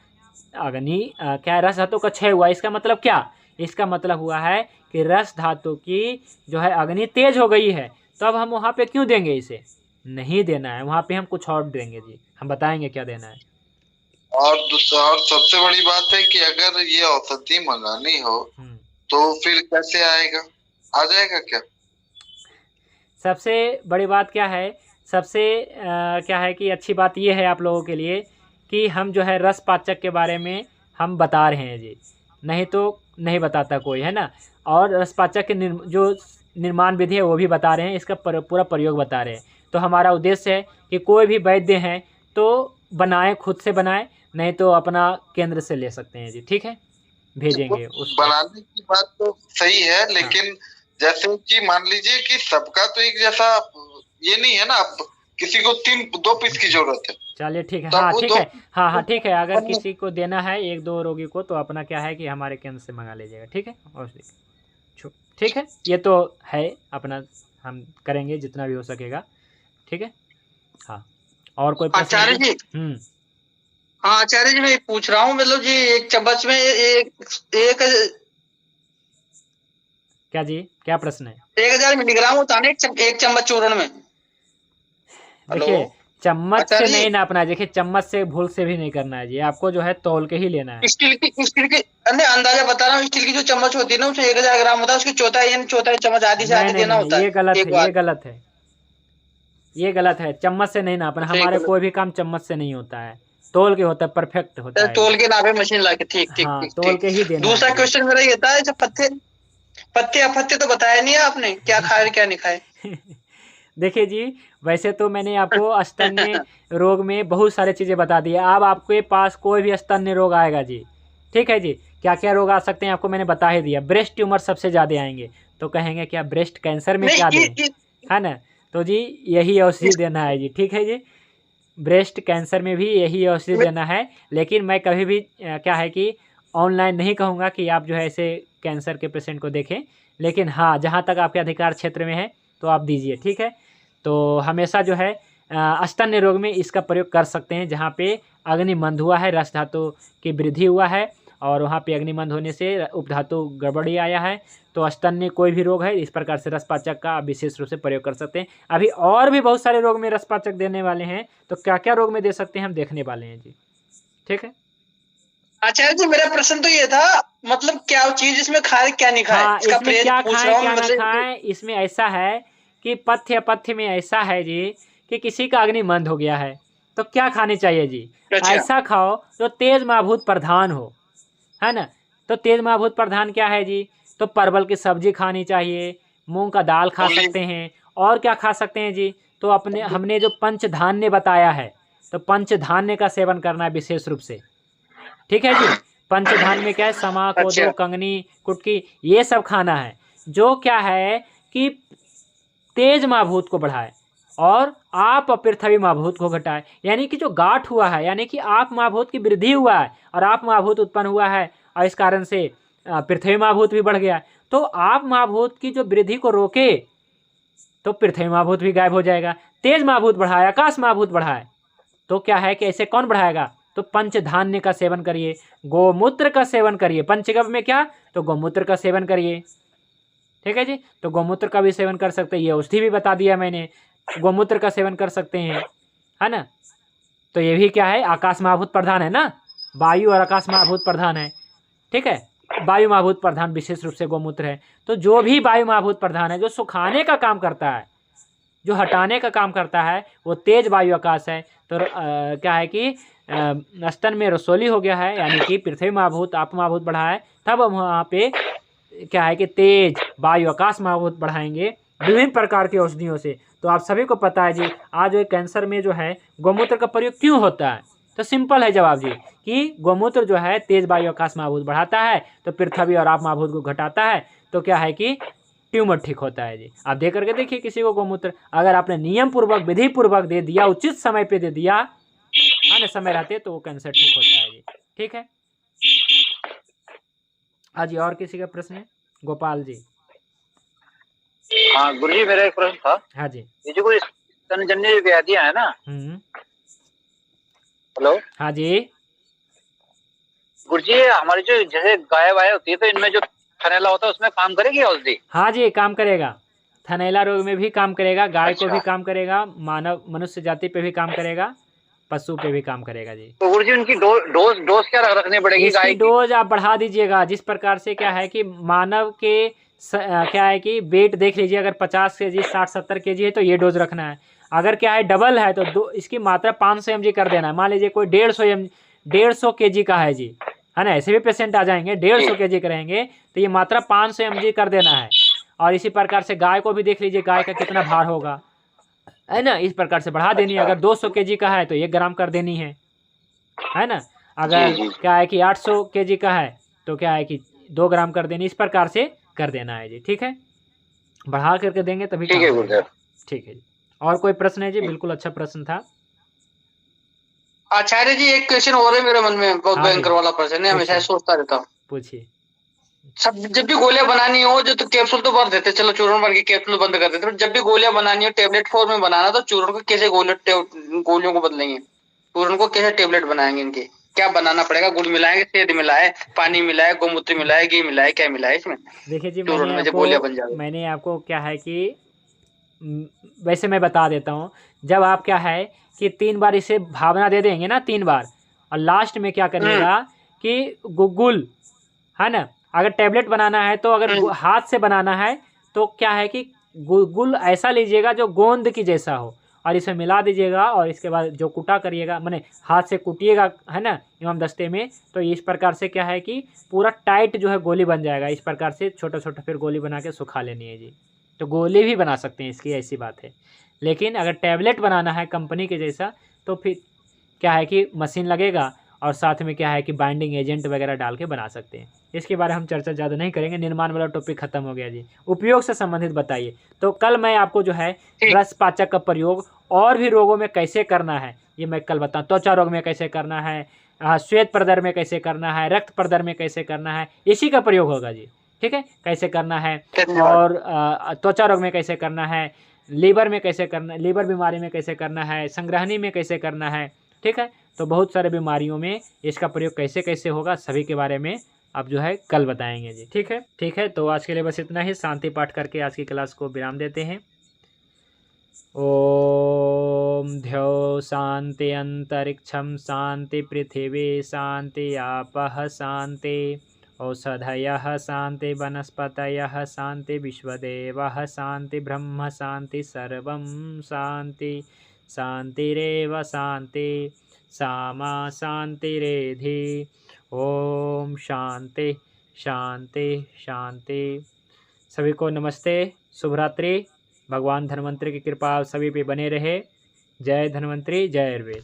अग्नि क्या है, रस धातु का क्षय हुआ, इसका मतलब क्या, इसका मतलब हुआ है कि रस धातु की जो है अग्नि तेज हो गई है, तो अब हम वहाँ पे क्यों देंगे, इसे नहीं देना है, वहाँ पे हम कुछ और देंगे जी, हम बताएंगे क्या देना है। और दूसरा और सबसे बड़ी बात है कि अगर ये औषधि मंगानी हो तो फिर कैसे आएगा, आ जाएगा क्या? सबसे बड़ी बात क्या है, सबसे क्या है कि अच्छी बात ये है आप लोगों के लिए कि हम जो है रस पाचक के बारे में हम बता रहे हैं जी, नहीं तो नहीं बताता कोई, है ना। और रस पाचक के जो निर्माण विधि है वो भी बता रहे हैं, इसका पूरा प्रयोग बता रहे हैं। तो हमारा उद्देश्य है कि कोई भी वैद्य हैं तो बनाएं, खुद से बनाएं, नहीं तो अपना केंद्र से ले सकते हैं जी, ठीक है, भेजेंगे उसको। बनाने की बात तो सही है, लेकिन जैसे कि मान लीजिए कि सबका तो एक जैसा ये नहीं है ना, अब किसी को 2 पीस की जरूरत है। चलिए ठीक है, हाँ ठीक है, हाँ हाँ ठीक है, अगर किसी को देना है 1-2 रोगी को तो अपना क्या है कि हमारे केंद्र से मंगा लीजिएगा, ठीक है। और ठीक है, ये तो है अपना, हम करेंगे जितना भी हो सकेगा, ठीक है। हाँ, और कोई आचार्य जी? हाँ आचार्य जी, मैं पूछ रहा हूँ, मतलब जी एक चम्मच में एक क्या जी, क्या प्रश्न है? 1000 मिलीग्राम होता है एक चम्मच चूर्ण में? देखिए चम्मच से आचार्य जी। नहीं नापना है, देखिए चम्मच से भूल से भी नहीं करना है जी, आपको जो है तौल के ही लेना है। स्टील की अरे अंदाजा बता रहा हूँ, स्टील की जो चम्मच होती है ना उसमें 1000 ग्राम होता है, उसकी चौथाई यानी चौथाई चम्मच आधी से नहीं आधी नहीं देना नहीं होता ये है गलत एक है, बार। ये गलत है, ये गलत है, चम्मच से नहीं नापना, अच्छा, ये हमारे गलत। कोई भी काम चम्मच से नहीं होता है, तौल के होता है, परफेक्ट होता है तोल ये। के नापे मशीन लाके, ठीक ठीक हाँ ठीक तौल ठीक। के ही देना दूसरा है जी। क्वेश्चन मेरा ये था, जब पत्ते पत्ते अपत्ते तो बताया नहीं है आपने, क्या खाए और क्या नहीं खाए। देखिए जी, वैसे तो मैंने आपको स्तन्य रोग में बहुत सारी चीज़ें बता दी है, अब आपके पास कोई भी स्तन्य रोग आएगा जी, ठीक है जी, क्या क्या रोग आ सकते हैं आपको मैंने बता ही दिया। ब्रेस्ट ट्यूमर सबसे ज़्यादा आएंगे, तो कहेंगे क्या ब्रेस्ट कैंसर में क्या नहीं दें, है ना, तो जी यही औषधि देना है जी, ठीक है जी, ब्रेस्ट कैंसर में भी यही औषधि देना है। लेकिन मैं कभी भी क्या है कि ऑनलाइन नहीं कहूँगा कि आप जो है ऐसे कैंसर के पेशेंट को देखें, लेकिन हाँ जहाँ तक आपके अधिकार क्षेत्र में है तो आप दीजिए, ठीक है। तो हमेशा जो है स्तन्य रोग में इसका प्रयोग कर सकते हैं, जहाँ पे अग्निमंद हुआ है, रस धातु की वृद्धि हुआ है और वहाँ पे अग्निमंद होने से उपधातु गड़बड़ी आया है, तो स्तन्य कोई भी रोग है इस प्रकार से रसपाचक का आप विशेष रूप से प्रयोग कर सकते हैं। अभी और भी बहुत सारे रोग में रसपाचक देने वाले हैं, तो क्या क्या रोग में दे सकते हैं हम देखने वाले हैं जी, ठीक है। आचार्य जी मेरा प्रश्न तो ये था, मतलब क्या चीज इसमें खाए क्या नहीं खाए, हाँ इसका इसमें परहेज क्या पूछ खाएं रहा हूँ क्या ना मतलब। खाएं, इसमें ऐसा है कि पथ्य अपथ्य में ऐसा है जी कि किसी का अग्निमंद हो गया है तो क्या खानी चाहिए जी, अच्छा। ऐसा खाओ जो तेज महाभूत प्रधान हो, है ना। तो तेज महाभूत प्रधान क्या है जी, तो परवल की सब्जी खानी चाहिए, मूंग का दाल खा सकते हैं, और क्या खा सकते हैं जी, तो अपने हमने जो पंचधान्य बताया है, तो पंचधान्य का सेवन करना है विशेष रूप से, ठीक है जी। पंचधान्य में क्या है, समा कोदो अच्छा। कंगनी कुटकी ये सब खाना है, जो क्या है कि तेज महाभूत को बढ़ाए और आप पृथ्वी महाभूत को घटाए, यानी कि जो गांठ हुआ है, यानी कि आप महाभूत की वृद्धि हुआ है और आप महाभूत उत्पन्न हुआ है और इस कारण से पृथ्वी महाभूत भी बढ़ गया, तो आप महाभूत की जो वृद्धि को रोके तो पृथ्वी महाभूत भी गायब हो जाएगा। तेज महाभूत बढ़ाए, आकाश महाभूत बढ़ाए, तो क्या है कि ऐसे कौन बढ़ाएगा, तो पंचधान्य का सेवन करिए, गोमूत्र का सेवन करिए, पंचगव्य में क्या, तो गोमूत्र का सेवन करिए, ठीक है जी। तो गोमूत्र का भी सेवन कर सकते हैं, ये औषधि भी बता दिया मैंने, गोमूत्र का सेवन कर सकते हैं, है ना। तो ये भी क्या है, आकाश महाभूत प्रधान है ना, वायु और आकाश महाभूत प्रधान है, ठीक है। वायु महाभूत प्रधान विशेष रूप से गोमूत्र है, तो जो भी वायु महाभूत प्रधान है, जो सुखाने का काम करता है, जो हटाने का काम करता है, वो तेज वायु आकाश है। तो क्या है कि स्तन में रसोली हो गया है, यानी कि पृथ्वी महाभूत आप महाभूत बढ़ा है, तब हम वहाँ पे क्या है कि तेज वायु आकाश महाभूत बढ़ाएंगे विभिन्न प्रकार की औषधियों से। तो आप सभी को पता है जी, आज जो कैंसर में जो है गोमूत्र का प्रयोग क्यों होता है, तो सिंपल है जवाब जी, कि गोमूत्र जो है तेज वायु आकाश महाभूत बढ़ाता है, तो पृथ्वी और आप महाभूत को घटाता है, तो क्या है कि ट्यूमर ठीक होता है जी। आप दे करके देखिए किसी को गोमूत्र, अगर आपने नियम पूर्वक विधि पूर्वक दे दिया, उचित समय पे दे दिया, आने समय रहते, तो वो कैंसर ठीक होता है जी, ठीक है। हाँ जी, और किसी का प्रश्न है, गोपाल जी। हाँ गुरु जी, मेरा एक प्रश्न था। हाँ जी। ये जो कोई स्तनजन्य व्याधियां है ना, हेलो, हाँ जी गुरु जी, हमारी जो जैसे गाय वाय होती है, तो इनमें जो थनैला होता है उसमें काम करेगी औषधि? हाँ जी, काम करेगा, थनैला रोग में भी काम करेगा, गाय को अच्छा। भी काम करेगा, मानव मनुष्य जाति पे भी काम करेगा, पशु पे भी काम करेगा जी। तो गुरु जी उनकी डोज क्या रखनी पड़ेगी गाय इसकी की? डोज आप बढ़ा दीजिएगा, जिस प्रकार से क्या है कि मानव के क्या है कि वेट देख लीजिए, अगर 50 kg 60-70 kg है तो ये डोज रखना है, अगर क्या है डबल है तो इसकी मात्रा 500 mg कर देना है। मान लीजिए कोई 150 kg का है जी, है ना, ऐसे भी पेशेंट आ जाएंगे 150 kg करेंगे, तो ये मात्रा 500 mg कर देना है। और इसी प्रकार से गाय को भी देख लीजिए, गाय का कितना भार होगा, है ना, इस प्रकार से बढ़ा देनी है। अगर 200 kg का है तो 1 ग्राम कर देनी है ना, अगर क्या है कि 800 kg का है तो क्या है कि 2 ग्राम कर देनी, इस प्रकार से कर देना है जी, ठीक है, बढ़ा करके देंगे तभी ठीक है गुरुदेव, ठीक है जी। और कोई प्रश्न है जी? बिल्कुल अच्छा प्रश्न था। आचार्य जी एक क्वेश्चन और है मेरे मन में, बहुत भयंकर वाला प्रश्न है, हमेशा सोचता रहता हूँ। पूछिए। सब जब भी गोलियां बनानी हो, जो तो कैप्सूल तो भर देते, चलो चूर्ण बन के कैप्सूल बंद कर देते, जब भी गोलियां बनानी हो टेबलेट फॉर्म में बनाना, तो चूर्ण को कैसे गोलियों को बदलेंगे, चूर्ण को कैसे टेबलेट बनाएंगे, इनके क्या बनाना पड़ेगा? गुड़ मिलाएंगे, शहद मिलाए, पानी मिलाए, गोमूत्र मिलाए, घी मिलाए, क्या मिलाए इसमें? देखिए जी, चूर्ण में जो गोलियां बन जाए। मैंने आपको क्या है कि वैसे मैं बता देता हूँ। जब आप क्या है कि 3 बार इसे भावना दे देंगे ना 3 बार, और लास्ट में क्या करिएगा कि गुल है ना, अगर टैबलेट बनाना है तो अगर हाथ से बनाना है तो क्या है कि गुल ऐसा लीजिएगा जो गोंद की जैसा हो, और इसे मिला दीजिएगा, और इसके बाद जो कुटा करिएगा माने हाथ से कुटिएगा है ना एवं दस्ते में, तो इस प्रकार से क्या है कि पूरा टाइट जो है गोली बन जाएगा। इस प्रकार से छोटा छोटा फिर गोली बना के सुखा लेनी है जी। तो गोली भी बना सकते हैं इसकी, ऐसी बात है। लेकिन अगर टैबलेट बनाना है कंपनी के जैसा तो फिर क्या है कि मशीन लगेगा, और साथ में क्या है कि बाइंडिंग एजेंट वगैरह डाल के बना सकते हैं। इसके बारे में हम चर्चा ज़्यादा नहीं करेंगे, निर्माण वाला टॉपिक खत्म हो गया जी। उपयोग से संबंधित बताइए। तो कल मैं आपको जो है रस पाचक का प्रयोग और भी रोगों में कैसे करना है ये मैं कल बताऊँ। त्वचा रोग में कैसे करना है, श्वेत प्रदर में कैसे करना है, रक्त प्रदर में कैसे करना है, इसी का प्रयोग होगा जी। ठीक है, कैसे करना है, और त्वचा रोग में कैसे करना है, लीवर में कैसे करना, लीवर बीमारी में कैसे करना है, संग्रहणी में कैसे करना है। ठीक है, तो बहुत सारे बीमारियों में इसका प्रयोग कैसे कैसे होगा सभी के बारे में अब जो है कल बताएंगे जी। ठीक है, तो आज के लिए बस इतना ही। शांति पाठ करके आज की क्लास को विराम देते हैं। ओम ध्यो शांति अंतरिक्षम शांति पृथिवी शांति आपः शांति औषधयः शांति वनस्पतयः शांति विश्वदेवः शांति ब्रह्म शांति सर्वं शांति शांतिरेव शांति सामा शांतिरेधि। ओम शांति शांति शांति। सभी को नमस्ते, शुभरात्रि। भगवान धन्वंतरि की कृपा सभी पे बने रहे। जय धन्वंतरि, जय आयुर्वेद।